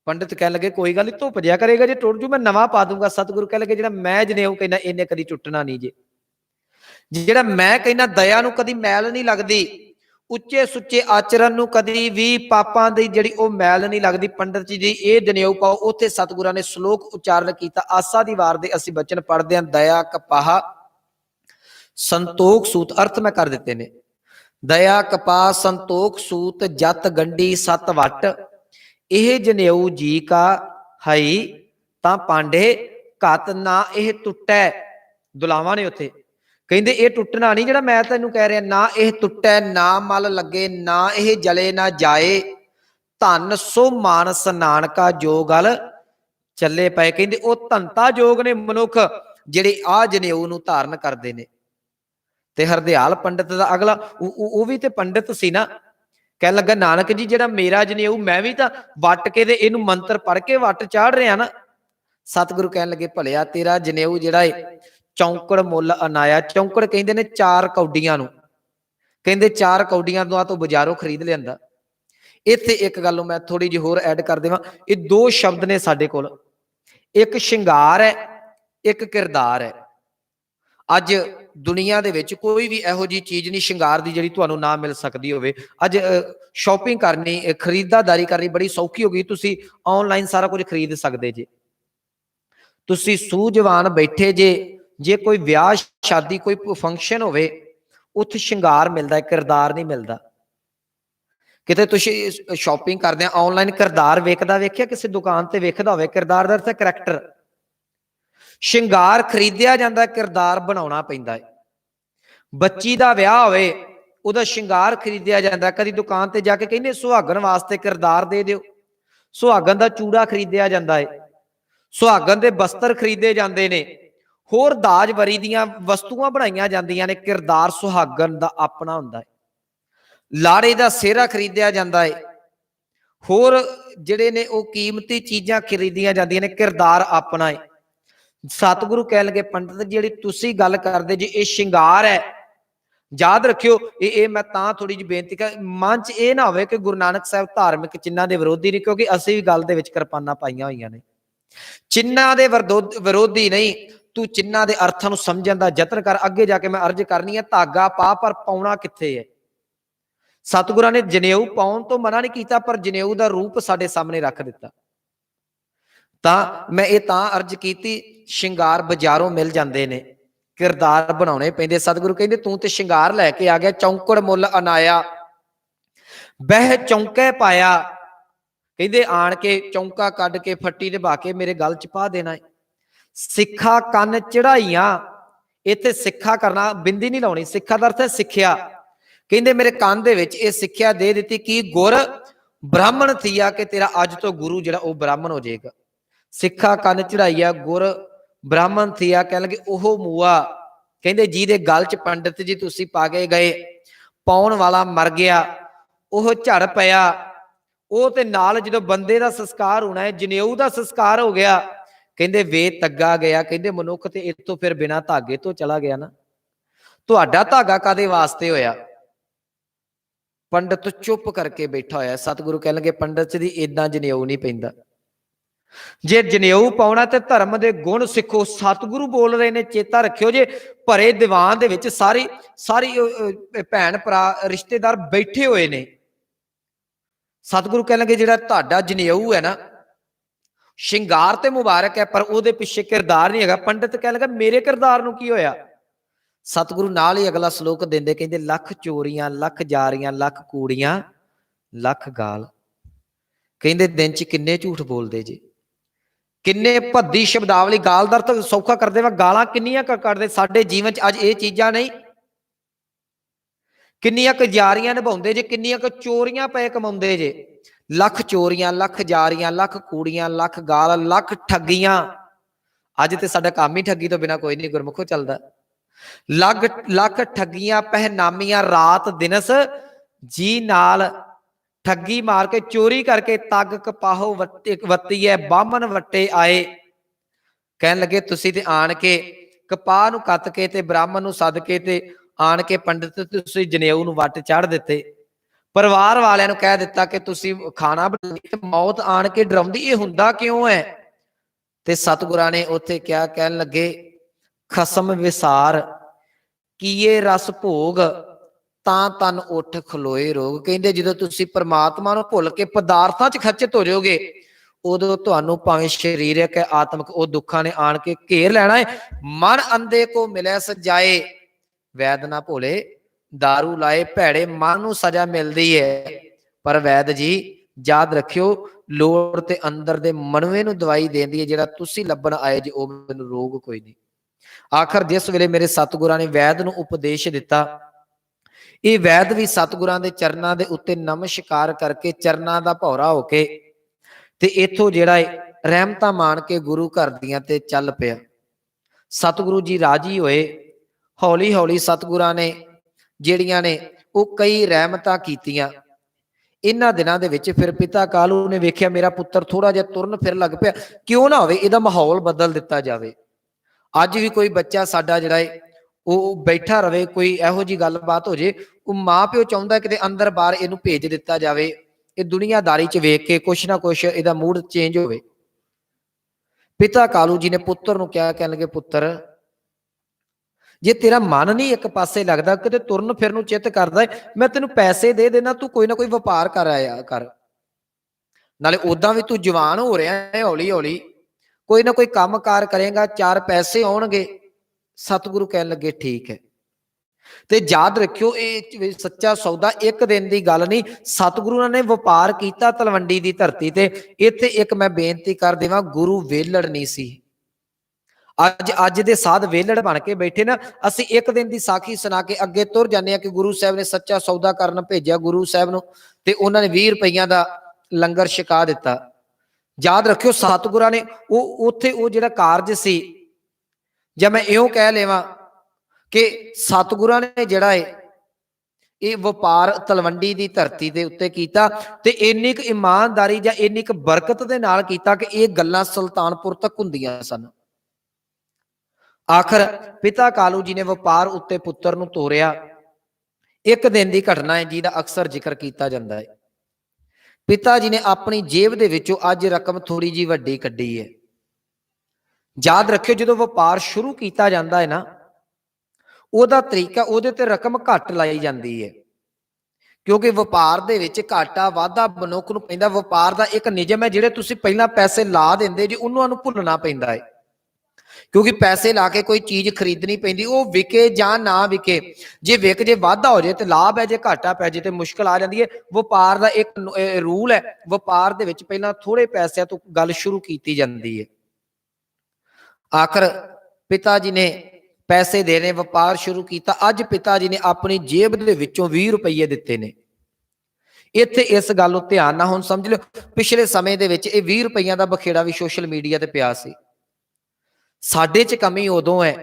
[SPEAKER 1] ਪੰਡਿਤ ਕਹਿਣ ਲੱਗੇ ਕੋਈ ਗੱਲ ਨਹੀਂ, ਧੁੱਪ ਜਿਆ ਕਰੇਗਾ, ਜੇ ਟੁੱਟ ਜੂ ਮੈਂ ਨਵਾਂ ਪਾ ਦੂੰਗਾ। ਸਤਿਗੁਰੂ ਕਹਿਣ ਲੱਗੇ ਜਿਹੜਾ ਮੈਂ ਜਨੇਊ ਕਹਿੰਦਾ ਇਹਨੇ ਕਦੀ ਟੁੱਟਣਾ ਨਹੀਂ ਜੇ। ਜਿਹੜਾ ਮੈਂ ਕਹਿੰਦਾ ਦਇਆ ਨੂੰ ਕਦੀ ਮੈਲ ਨਹੀਂ ਲੱਗਦੀ, ਉੱਚੇ ਸੁੱਚੇ ਆਚਰਨ ਨੂੰ ਕਦੀ ਵੀ ਪਾਪਾਂ ਦੀ ਜਿਹੜੀ ਉਹ ਮੈਲ ਨਹੀਂ ਲੱਗਦੀ। ਪੰਡਿਤ ਜੀ ਇਹ ਜਨੇਊ ਪਾਓ। ਉੱਥੇ ਸਤਿਗੁਰਾਂ ਨੇ ਸ਼ਲੋਕ ਉਚਾਰਨ ਕੀਤਾ, ਆਸਾ ਦੀ ਵਾਰ ਦੇ ਅਸੀਂ ਬਚਨ ਪੜ੍ਹਦੇ ਹਾਂ। ਦਇਆ ਕਪਾਹ ਸੰਤੋਖ ਸੂਤ, ਅਰਥ ਮੈਂ ਕਰ ਦਿੱਤੇ ਨੇ। ਦਇਆ ਕਪਾਹ ਸੰਤੋਖ ਸੂਤ, ਜਤ ਗੰਢੀ 7 ਵੱਟ, ਇਹ ਜਨੇਊ ਜੀ ਕਾ हई तां पांडे घत ना यह टुटै। दुलावां ने उत्थे कहंदे ये टुटना नहीं जिहड़ा मैं तैनूं कह रहा, ना यह टुटै, ना मल लगे, ना यह जले ना जाए। धन सो मानस नानका जो गल चले पे। कहंदे ओ धनता जोग ने मनुख जिहड़े आ जनेऊ नूं धारण करदे ने। ते हरदयाल पंडित दा अगला वो भी ते पंडित सी ना, कह लगा नानक जी जिहड़ा मेरा जनेऊ मैं भी तां वट के ते इहनूं मंत्र पढ़ के वट चाढ़ रहा ना। सतगुरु कहन लगे भलिया तेरा जनेऊ जिहड़ा है चौंकड़ मुल अनाया। चौंकड़ कहंदे ने 4 कौडियां नूं, कहंदे 4 कौडियां तो बाजारों खरीद लियांदा। इत्थे एक गल मैं थोड़ी जी होर ऐड कर देवां, ये 2 शब्द ने साडे कोल, एक शिंगार है, एक किरदार है। अज दुनिया दे विच कोई भी इहो जी चीज़ नहीं शिंगार दी जिहड़ी तुहानूं ना मिल सकदी होवे। अज शॉपिंग करनी, खरीदारी करनी बड़ी सौखी हो गई। तुसीं ऑनलाइन सारा कुछ खरीद सकदे जे। तुसीं सूझवान बैठे जे, जे कोई विआह शादी कोई फंक्शन होवे उत्थे शिंगार मिलदा है, किरदार नहीं मिलदा। किते तुसीं शॉपिंग करदे ऑनलाइन किरदार वेखदा वेखिआ, किसी दुकान ते वेखदा होवे किरदार दा अर्थ है करैक्टर। शिंगार खरीदिया जांदा, किरदार बनाउणा पैंदा है। बच्ची दा विआह होवे उहदा शिंगार खरीदिया जांदा, कदी दुकान ते जाके कहंदे सुहागन वास्ते किरदार दे दिओ, सुहागन दा चूड़ा खरीदिया जांदा है, सुहागन दे बस्तर खरीदे जांदे ने, होर दाज वरी दीआं वस्तुआं बनाईआं जांदियां ने। किरदार सुहागन दा अपना हुंदा है। लाड़े दा सेहरा खरीदिया जांदा है, होर जिहड़े ने वो कीमती चीज़ां खरीदियां जांदियां ने, किरदार अपना है। सतगुरु कह लगे पंडित जिहड़ी तुसीं गल करदे जे ये शिंगार है, याद रखियो ये मैं तां थोड़ी जी बेनती कर मन च ये ना होवे कि गुरु नानक साहब धार्मिक चिन्हां दे विरोधी नहीं, क्योंकि असीं भी गल दे विच किरपानां पाईआं होईआं ने। चिन्हां दे विरोधी नहीं, तू चिन्हां दे अर्थां नूं समझण दा यतन कर। अगे जाके मैं अर्ज करनी है, धागा पा पर पाउणा कित्थे है। सतगुरां ने जनेऊ पाउण तो मना नहीं कीता, पर जनेऊ दा रूप साडे सामने रख दिता। तां मैं ये तां अर्ज कीती, शिंगार बाजारों मिल जांदे ने, किरदार बनाउणे पैंदे। सतगुरु कहंदे तूं ते शिंगार लैके आ गया, चौंकड़ मुल अनाया बह चौंके पाया। कहंदे आण के चौंका कढ के फट्टी दे बहा के मेरे गल च पा देना है। सिक्खा कन चढ़ाइयां, इत्थे सिक्खा करना बिंदी नहीं लाउणी, सिक्खा दा अर्थ है सिक्ख्या। कहंदे मेरे कान दे विच ये सिक्ख्या दे दित्ती कि गुर ब्राह्मण थीआ, कि तेरा अज तो गुरु जिहड़ा वो ब्राह्मण हो जाएगा। सिक्खा कन चढ़ाइया गुर ब्राह्मण थीआ, कह लगे ओह मूआ। कहंदे जिहदे गल च पंडित जी तुसीं पा के गए, पाउण वाला मर गया, ओह झड़ पिया। ਉਹ ਤੇ ਨਾਲ ਜਦੋਂ ਬੰਦੇ ਦਾ ਸੰਸਕਾਰ ਹੋਣਾ ਹੈ, ਜਨੇਊ ਦਾ ਸੰਸਕਾਰ ਹੋ ਗਿਆ। ਕਹਿੰਦੇ ਵੇ ਤੱਗਾ ਗਿਆ, ਕਹਿੰਦੇ ਮਨੁੱਖ ਤੇ ਇਤੋਂ ਫਿਰ ਬਿਨਾ ਧਾਗੇ ਤੋਂ ਚਲਾ ਗਿਆ ਨਾ। ਤੁਹਾਡਾ ਧਾਗਾ ਕਾਦੇ ਵਾਸਤੇ ਹੋਇਆ? ਪੰਡਤ ਚੁੱਪ ਕਰਕੇ ਬੈਠਾ ਹੋਇਆ। ਸਤਿਗੁਰੂ ਕਹਿਣਗੇ ਪੰਡਤ ਜੀ ਇਦਾਂ ਜਨੇਊ ਨਹੀਂ ਪੈਂਦਾ। ਜੇ ਜਨੇਊ ਪਾਉਣਾ ਤੇ ਧਰਮ ਦੇ ਗੁਣ ਸਿੱਖੋ। ਸਤਿਗੁਰੂ ਬੋਲ ਰਹੇ ਨੇ, ਚੇਤਾ ਰੱਖਿਓ ਜੇ ਭਰੇ ਦੀਵਾਨ ਦੇ ਵਿੱਚ ਸਾਰੀ ਭੈਣ ਭਰਾ ਰਿਸ਼ਤੇਦਾਰ ਬੈਠੇ ਹੋਏ ਨੇ। सतगुरु कह लगे जिहड़ा तुहाडा जनेऊ है ना, शिंगार ते मुबारक है, पर उहदे पिछे किरदार नहीं हैगा। पंडित कह लगा मेरे किरदार नूं की होया? सतगुरु नाल ही अगला श्लोक देंदे, कहंदे लख चोरियां लख जारियां लख कूड़ियां लख गाल। कहंदे दिन च किन्ने झूठ बोलदे जे, किन्ने भद्दी शब्दावली। गाल दा अर्थ सौखा करदे वा गालां किन्नियां कढदे साडे जीवन च। अज ये चीज़ां नहीं, किन्नियां क जारियां निभाउंदे जे, किन्नियां क चोरियां पै कमाउंदे जे। लख चोरियां लख जारियां लख कूड़ियां लख गाल लख ठगियां। अज ते साडा काम ही ठगी तो बिना कोई नहीं गुरमुखो चलदा। लख ठगियां पहनामियां रात दिनस जी नाल। ठगी मार के चोरी करके तग कपाहो वत्ती है बामन वट्टे आए। कहन लगे तुसीं ते आण के कपाह नूं कत के ते ब्राह्मण नूं सद के ते आण के पंडित तुसीं जनेऊ नूं वट चाढ़ दिते। परिवार वालियां नूं कह दिता कि तुसीं खाना बनाई, मौत आण के डराउंदी। ये हुंदा क्यों है? ते सतगुरां ने उत्थे क्या कहन लगे, खसम विसार कीए रस भोग तां तन उठ खलोए रोग। कहंदे जदों तुसीं परमात्मा नूं भुल के पदार्थां च खचित हो जाओगे, उदों तुहानूं भावें शरीरक है आत्मक वो दुखां ने आण के घेर लैणा है। मन अंधे को मिले सजाए वैद ना भोले दारू लाए। भैड़े मन नूं सजा मिलदी है, पर वैद जी याद रखियो लोड़ ते अंदर दे मनवे नूं दवाई देंदी है, जिहड़ा तुसीं लभण आए जे ओह मैनूं रोग कोई नहीं। आखिर जिस वेले मेरे सतगुरां ने वैद नूं उपदेश दिता, ये वैद भी सतगुरां दे चरनां दे उत्ते नमस्कार करके चरनां दा भौरा होके ते इथों जिहड़ा रहमतां मान के गुरु घर दियां ते चल पिया। सतगुरु जी राजी होए, हौली हौली सतगुरां ने ਜਿਹੜੀਆਂ ਨੇ ਉਹ ਕਈ ਰਹਿਮਤਾਂ ਕੀਤੀਆਂ। ਇਹਨਾਂ ਦਿਨਾਂ ਦੇ ਵਿੱਚ ਫਿਰ ਪਿਤਾ ਕਾਲੂ ਨੇ ਵੇਖਿਆ ਮੇਰਾ ਪੁੱਤਰ ਥੋੜਾ ਜਿਹਾ ਤੁਰਨ ਫਿਰ ਲੱਗ ਪਿਆ, ਕਿਉਂ ਨਾ ਹੋਵੇ ਇਹਦਾ ਮਾਹੌਲ ਬਦਲ ਦਿੱਤਾ ਜਾਵੇ। ਅੱਜ ਵੀ ਕੋਈ ਬੱਚਾ ਸਾਡਾ ਜਿਹੜਾ ਹੈ ਉਹ ਬੈਠਾ ਰਵੇ, ਕੋਈ ਇਹੋ ਜਿਹੀ ਗੱਲਬਾਤ ਹੋ ਜੇ, ਉਹ ਮਾਂ ਪਿਓ ਚਾਹੁੰਦਾ ਕਿਤੇ ਅੰਦਰ ਬਾਹਰ ਇਹਨੂੰ ਭੇਜ ਦਿੱਤਾ ਜਾਵੇ, ਇਹ ਦੁਨੀਆਦਾਰੀ 'ਚ ਵੇਖ ਕੇ ਕੁਛ ਨਾ ਕੁਛ ਇਹਦਾ ਮੂਡ ਚੇਂਜ ਹੋਵੇ। ਪਿਤਾ ਕਾਲੂ ਜੀ ਨੇ ਪੁੱਤਰ ਨੂੰ ਕਿਹਾ, ਕਹਿਣ ਲੱਗੇ ਪੁੱਤਰ ਜੇ ਤੇਰਾ ਮਨ ਨਹੀਂ ਇੱਕ ਪਾਸੇ ਲੱਗਦਾ, ਕਿਤੇ ਤੁਰਨ ਫਿਰਨ ਨੂੰ ਚਿੱਤ ਕਰਦਾ, ਮੈਂ ਤੈਨੂੰ ਪੈਸੇ ਦੇ ਦੇਣਾ, ਤੂੰ ਕੋਈ ਨਾ ਕੋਈ ਵਪਾਰ ਕਰ ਆਇਆ ਕਰ, ਨਾਲੇ ਉਦਾਂ ਵੀ ਤੂੰ ਜਵਾਨ ਹੋ ਰਿਹਾ ਹੈ, ਹੌਲੀ ਹੌਲੀ ਕੋਈ ਨਾ ਕੋਈ ਕੰਮ ਕਾਰ ਕਰੇਗਾ, ਚਾਰ ਪੈਸੇ ਆਉਣਗੇ। ਸਤਿਗੁਰੂ ਕਹਿਣ ਲੱਗੇ ਠੀਕ ਹੈ। ਤੇ ਯਾਦ ਰੱਖਿਓ ਇਹ ਸੱਚਾ ਸੌਦਾ ਇੱਕ ਦਿਨ ਦੀ ਗੱਲ ਨਹੀਂ, ਸਤਿਗੁਰੂ ਨੇ ਵਪਾਰ ਕੀਤਾ ਤਲਵੰਡੀ ਦੀ ਧਰਤੀ ਤੇ। ਇੱਥੇ ਇੱਕ ਮੈਂ ਬੇਨਤੀ ਕਰ ਦੇਵਾਂ, ਗੁਰੂ ਵੇਲੜ ਨਹੀਂ ਸੀ। ਅੱਜ ਦੇ ਸਾਧ ਵੇਲੜ ਬਣ ਕੇ ਬੈਠੇ ਨਾ, ਅਸੀਂ ਇੱਕ ਦਿਨ ਦੀ ਸਾਖੀ ਸੁਣਾ ਕੇ ਅੱਗੇ ਤੁਰ ਜਾਂਦੇ ਹਾਂ ਕਿ ਗੁਰੂ ਸਾਹਿਬ ਨੇ ਸੱਚਾ ਸੌਦਾ ਕਰਨ ਭੇਜਿਆ ਗੁਰੂ ਸਾਹਿਬ ਨੂੰ, ਤੇ ਉਹਨਾਂ ਨੇ 20 ਰੁਪਈਆਂ ਦਾ ਲੰਗਰ ਛਕਾ ਦਿੱਤਾ। ਯਾਦ ਰੱਖਿਓ ਸਤਿਗੁਰਾਂ ਨੇ ਉਹ ਉੱਥੇ ਉਹ ਜਿਹੜਾ ਕਾਰਜ ਸੀ, ਜਾਂ ਮੈਂ ਇਉਂ ਕਹਿ ਲਵਾਂ ਕਿ ਸਤਿਗੁਰਾਂ ਨੇ ਜਿਹੜਾ ਹੈ ਇਹ ਵਪਾਰ ਤਲਵੰਡੀ ਦੀ ਧਰਤੀ ਦੇ ਉੱਤੇ ਕੀਤਾ, ਤੇ ਇੰਨੀ ਕੁ ਇਮਾਨਦਾਰੀ ਜਾਂ ਇੰਨੀ ਕੁ ਬਰਕਤ ਦੇ ਨਾਲ ਕੀਤਾ ਕਿ ਇਹ ਗੱਲਾਂ ਸੁਲਤਾਨਪੁਰ ਤੱਕ ਹੁੰਦੀਆਂ ਸਨ। ਆਖਰ ਪਿਤਾ ਕਾਲੂ ਜੀ ਨੇ ਵਪਾਰ ਉੱਤੇ ਪੁੱਤਰ ਨੂੰ ਤੋਰਿਆ। ਇੱਕ ਦਿਨ ਦੀ ਘਟਨਾ ਹੈ ਜਿਹਦਾ ਅਕਸਰ ਜ਼ਿਕਰ ਕੀਤਾ ਜਾਂਦਾ ਹੈ। ਪਿਤਾ ਜੀ ਨੇ ਆਪਣੀ ਜੇਬ ਦੇ ਵਿੱਚੋਂ ਅੱਜ ਰਕਮ ਥੋੜੀ ਜਿਹੀ ਵੱਡੀ ਕੱਢੀ ਹੈ। ਯਾਦ ਰੱਖਿਓ ਜਦੋਂ ਵਪਾਰ ਸ਼ੁਰੂ ਕੀਤਾ ਜਾਂਦਾ ਹੈ ਨਾ, ਉਹਦਾ ਤਰੀਕਾ, ਉਹਦੇ ਤੇ ਰਕਮ ਘੱਟ ਲਾਈ ਜਾਂਦੀ ਹੈ, ਕਿਉਂਕਿ ਵਪਾਰ ਦੇ ਵਿੱਚ ਘਾਟਾ ਵਾਧਾ ਮਨੁੱਖ ਨੂੰ ਪੈਂਦਾ। ਵਪਾਰ ਦਾ ਇੱਕ ਨਿਯਮ ਹੈ, ਜਿਹੜੇ ਤੁਸੀਂ ਪਹਿਲਾਂ ਪੈਸੇ ਲਾ ਦਿੰਦੇ ਜੀ ਉਹਨਾਂ ਨੂੰ ਭੁੱਲਣਾ ਪੈਂਦਾ ਹੈ, ਕਿਉਂਕਿ ਪੈਸੇ ਲਾ ਕੇ ਕੋਈ ਚੀਜ਼ ਖਰੀਦਣੀ ਪੈਂਦੀ, ਉਹ ਵਿਕੇ ਜਾਂ ਨਾ ਵਿਕੇ, ਜੇ ਵਿਕ ਜੇ ਵਾਧਾ ਹੋ ਜਾਏ ਤੇ ਲਾਭ ਹੈ, ਜੇ ਘਾਟਾ ਪੈ ਜਾਏ ਤੇ ਮੁਸ਼ਕਲ ਆ ਜਾਂਦੀ ਹੈ। ਵਪਾਰ ਦਾ ਇੱਕ ਰੂਲ ਹੈ, ਵਪਾਰ ਦੇ ਵਿੱਚ ਪਹਿਲਾਂ ਥੋੜੇ ਪੈਸਿਆਂ ਤੋਂ ਗੱਲ ਸ਼ੁਰੂ ਕੀਤੀ ਜਾਂਦੀ ਹੈ। ਆਖਰ ਪਿਤਾ ਜੀ ਨੇ ਪੈਸੇ ਦੇਣੇ, ਵਪਾਰ ਸ਼ੁਰੂ ਕੀਤਾ। ਅੱਜ ਪਿਤਾ ਜੀ ਨੇ ਆਪਣੀ ਜੇਬ ਦੇ ਵਿੱਚੋਂ 20 ਰੁਪਏ ਦਿੱਤੇ ਨੇ। ਇੱਥੇ ਇਸ ਗੱਲ ਨੂੰ ਧਿਆਨ ਨਾਲ ਹੁਣ ਸਮਝ ਲਿਓ, ਪਿਛਲੇ ਸਮੇਂ ਦੇ ਵਿੱਚ ਇਹ 20 ਰੁਪਈਆਂ ਦਾ ਬਖੇੜਾ ਵੀ ਸੋਸ਼ਲ ਮੀਡੀਆ ਤੇ ਪਿਆ ਸੀ। ਸਾਡੇ 'ਚ ਕਮੀ ਉਦੋਂ ਹੈ,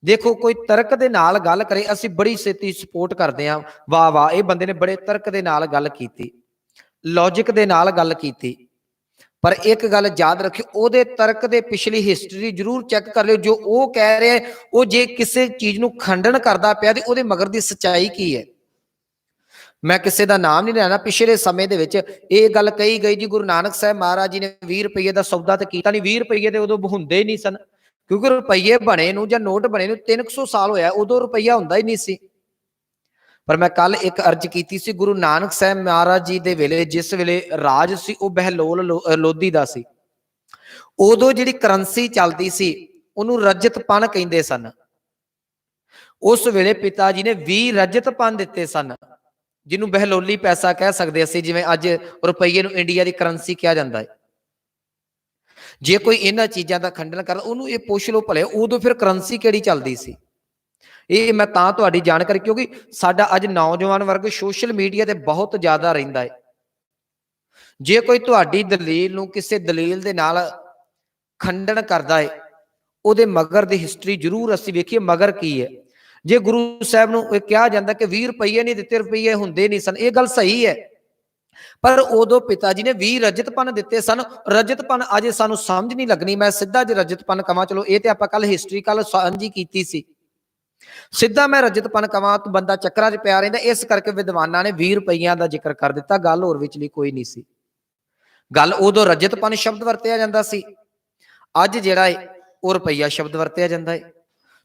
[SPEAKER 1] ਦੇਖੋ ਕੋਈ ਤਰਕ ਦੇ ਨਾਲ ਗੱਲ ਕਰੇ ਅਸੀਂ ਬੜੀ ਛੇਤੀ ਸਪੋਰਟ ਕਰਦੇ ਹਾਂ, ਵਾਹ ਵਾਹ ਇਹ ਬੰਦੇ ਨੇ ਬੜੇ ਤਰਕ ਦੇ ਨਾਲ ਗੱਲ ਕੀਤੀ, ਲੌਜਿਕ ਦੇ ਨਾਲ ਗੱਲ ਕੀਤੀ। ਪਰ ਇੱਕ ਗੱਲ ਯਾਦ ਰੱਖਿਓ, ਉਹਦੇ ਤਰਕ ਦੇ ਪਿਛਲੀ ਹਿਸਟਰੀ ਜ਼ਰੂਰ ਚੈੱਕ ਕਰ ਲਿਓ। ਜੋ ਉਹ ਕਹਿ ਰਿਹਾ ਉਹ ਜੇ ਕਿਸੇ ਚੀਜ਼ ਨੂੰ ਖੰਡਨ ਕਰਦਾ ਪਿਆ ਤੇ ਉਹਦੇ ਮਗਰ ਦੀ ਸੱਚਾਈ ਕੀ ਹੈ। ਮੈਂ ਕਿਸੇ ਦਾ ਨਾਮ ਨਹੀਂ ਲੈਣਾ। ਪਿਛਲੇ ਸਮੇਂ ਦੇ ਵਿੱਚ ਇਹ ਗੱਲ ਕਹੀ ਗਈ ਜੀ ਗੁਰੂ ਨਾਨਕ ਸਾਹਿਬ ਮਹਾਰਾਜ ਜੀ ਨੇ 20 ਰੁਪਏ ਦਾ ਸੌਦਾ ਤੇ ਕੀਤਾ ਨਹੀਂ। 20 ਰੁਪਏ ਦੇ ਉਦੋਂ ਹੁੰਦੇ ਹੀ ਨਹੀਂ ਸਨ, ਕਿਉਂਕਿ ਰੁਪਈਏ ਬਣੇ ਨੂੰ ਜਾਂ ਨੋਟ ਬਣੇ ਨੂੰ 300 ਸਾਲ ਹੋਇਆ, ਉਦੋਂ ਰੁਪਈਆ ਹੁੰਦਾ ਹੀ ਨਹੀਂ ਸੀ। ਪਰ ਮੈਂ ਕੱਲ ਇੱਕ ਅਰਜ਼ ਕੀਤੀ ਸੀ, ਗੁਰੂ ਨਾਨਕ ਸਾਹਿਬ ਮਹਾਰਾਜ ਜੀ ਦੇ ਵੇਲੇ ਜਿਸ ਵੇਲੇ ਰਾਜ ਸੀ ਉਹ ਬਹਿਲੋਲ ਲੋਧੀ ਦਾ ਸੀ। ਉਦੋਂ ਜਿਹੜੀ ਕਰੰਸੀ ਚੱਲਦੀ ਸੀ ਉਹਨੂੰ ਰਜਤ ਪਨ ਕਹਿੰਦੇ ਸਨ। ਉਸ ਵੇਲੇ ਪਿਤਾ ਜੀ ਨੇ 20 ਰਜਤ ਪਨ ਦਿੱਤੇ ਸਨ, ਜਿਹਨੂੰ ਬਹਿਲੋਲੀ ਪੈਸਾ ਕਹਿ ਸਕਦੇ ਅਸੀਂ, ਜਿਵੇਂ ਅੱਜ ਰੁਪਈਏ ਨੂੰ ਇੰਡੀਆ ਦੀ ਕਰੰਸੀ ਕਿਹਾ ਜਾਂਦਾ ਹੈ। ਜੇ ਕੋਈ ਇਹਨਾਂ ਚੀਜ਼ਾਂ ਦਾ ਖੰਡਨ ਕਰਦਾ ਉਹਨੂੰ ਇਹ ਪੁੱਛ ਲਓ ਭਲੇ ਉਦੋਂ ਫਿਰ ਕਰੰਸੀ ਕਿਹੜੀ ਚੱਲਦੀ ਸੀ। ਇਹ ਮੈਂ ਤਾਂ ਤੁਹਾਡੀ ਜਾਣਕਾਰੀ, ਕਿਉਂਕਿ ਸਾਡਾ ਅੱਜ ਨੌਜਵਾਨ ਵਰਗ ਸੋਸ਼ਲ ਮੀਡੀਆ ਤੇ ਬਹੁਤ ਜ਼ਿਆਦਾ ਰਹਿੰਦਾ ਹੈ। ਜੇ ਕੋਈ ਤੁਹਾਡੀ ਦਲੀਲ ਨੂੰ ਕਿਸੇ ਦਲੀਲ ਦੇ ਨਾਲ ਖੰਡਨ ਕਰਦਾ ਹੈ, ਉਹਦੇ ਮਗਰ ਦੀ ਹਿਸਟਰੀ ਜ਼ਰੂਰ ਅਸੀਂ ਵੇਖੀਏ ਮਗਰ ਕੀ ਹੈ। ਜੇ ਗੁਰੂ ਸਾਹਿਬ ਨੂੰ ਇਹ ਕਿਹਾ ਜਾਂਦਾ ਕਿ 20 ਰੁਪਈਏ ਨਹੀਂ ਦਿੱਤੇ, ਰੁਪਈਏ ਹੁੰਦੇ ਨਹੀਂ ਸਨ, ਇਹ ਗੱਲ ਸਹੀ ਹੈ। ਪਰ ਉਦੋਂ ਪਿਤਾ ਜੀ ਨੇ 20 ਰਜਤਪਨ ਦਿੱਤੇ ਸਨ। ਰਜਤਪਨ ਅਜੇ ਸਾਨੂੰ ਸਮਝ ਨਹੀਂ ਲੱਗਣੀ, ਮੈਂ ਸਿੱਧਾ ਜੇ ਰਜਤਪਨ ਕਵਾਂ, ਚਲੋ ਇਹ ਤੇ ਆਪਾਂ ਕੱਲ ਹਿਸਟਰੀ ਕੱਲ ਸਾਂਝੀ ਕੀਤੀ ਸੀ, ਸਿੱਧਾ ਮੈਂ ਰਜਤਪਨ ਕਵਾਂ ਤਾਂ ਬੰਦਾ ਚੱਕਰਾਂ 'ਚ ਪਿਆ ਰਹਿੰਦਾ। ਇਸ ਕਰਕੇ ਵਿਦਵਾਨਾਂ ਨੇ 20 ਰੁਪਈਆਂ ਦਾ ਜ਼ਿਕਰ ਕਰ ਦਿੱਤਾ, ਗੱਲ ਹੋਰ ਵਿਚਲੀ ਕੋਈ ਨਹੀਂ ਸੀ। ਗੱਲ ਉਦੋਂ ਰਜਤਪਨ ਸ਼ਬਦ ਵਰਤਿਆ ਜਾਂਦਾ ਸੀ, ਅੱਜ ਜਿਹੜਾ ਹੈ ਉਹ ਰੁਪਈਆ ਸ਼ਬਦ ਵਰਤਿਆ ਜਾਂਦਾ ਹੈ।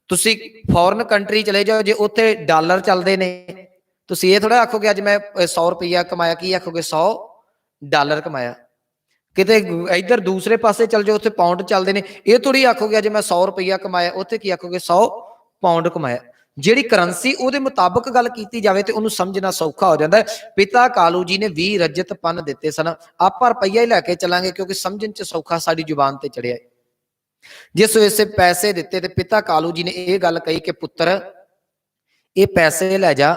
[SPEAKER 1] ਤੁਸੀਂ ਫੋਰਨ ਕੰਟਰੀ ਚਲੇ ਜਾਓ, ਜੇ ਉੱਥੇ ਡਾਲਰ ਚੱਲਦੇ ਨੇ, ਤੁਸੀਂ ਇਹ ਥੋੜਾ ਆਖੋਗੇ ਅੱਜ ਮੈਂ 100 ਰੁਪਈਆ ਕਮਾਇਆ, ਕੀ ਆਖੋਗੇ 100 ਡਾਲਰ ਕਮਾਇਆ। ਕਿਤੇ ਇੱਧਰ ਦੂਸਰੇ ਪਾਸੇ ਚੱਲ ਜਾਓ, ਉੱਥੇ ਪਾਉਂਡ ਚੱਲਦੇ ਨੇ, ਇਹ ਥੋੜੀ ਆਖੋਗੇ ਅੱਜ ਮੈਂ 100 ਰੁਪਈਆ ਕਮਾਇਆ, ਉੱਥੇ ਕੀ ਆਖੋਗੇ 100 ਪਾਉਂਡ ਕਮਾਇਆ। ਜਿਹੜੀ ਕਰੰਸੀ ਉਹਦੇ ਮੁਤਾਬਕ ਗੱਲ ਕੀਤੀ ਜਾਵੇ ਤੇ ਉਹਨੂੰ ਸਮਝਣਾ ਸੌਖਾ ਹੋ ਜਾਂਦਾ ਹੈ। ਪਿਤਾ ਕਾਲੂ ਜੀ ਨੇ 20 ਰਜਤ ਪੰਨ ਦਿੱਤੇ ਸਨ। ਆਪਾਂ ਰੁਪਈਆ ਹੀ ਲੈ ਕੇ ਚਲਾਂਗੇ ਕਿਉਂਕਿ ਸਮਝਣ ਚ ਸੌਖਾ ਸਾਡੀ ਜ਼ੁਬਾਨ ਤੇ ਚੜਿਆ। ਜਿਸ ਵੇਸੇ ਪੈਸੇ ਦਿੱਤੇ ਤੇ ਪਿਤਾ ਕਾਲੂ ਜੀ ਨੇ ਇਹ ਗੱਲ ਕਹੀ ਕਿ ਪੁੱਤਰ ਇਹ ਪੈਸੇ ਲੈ ਜਾ,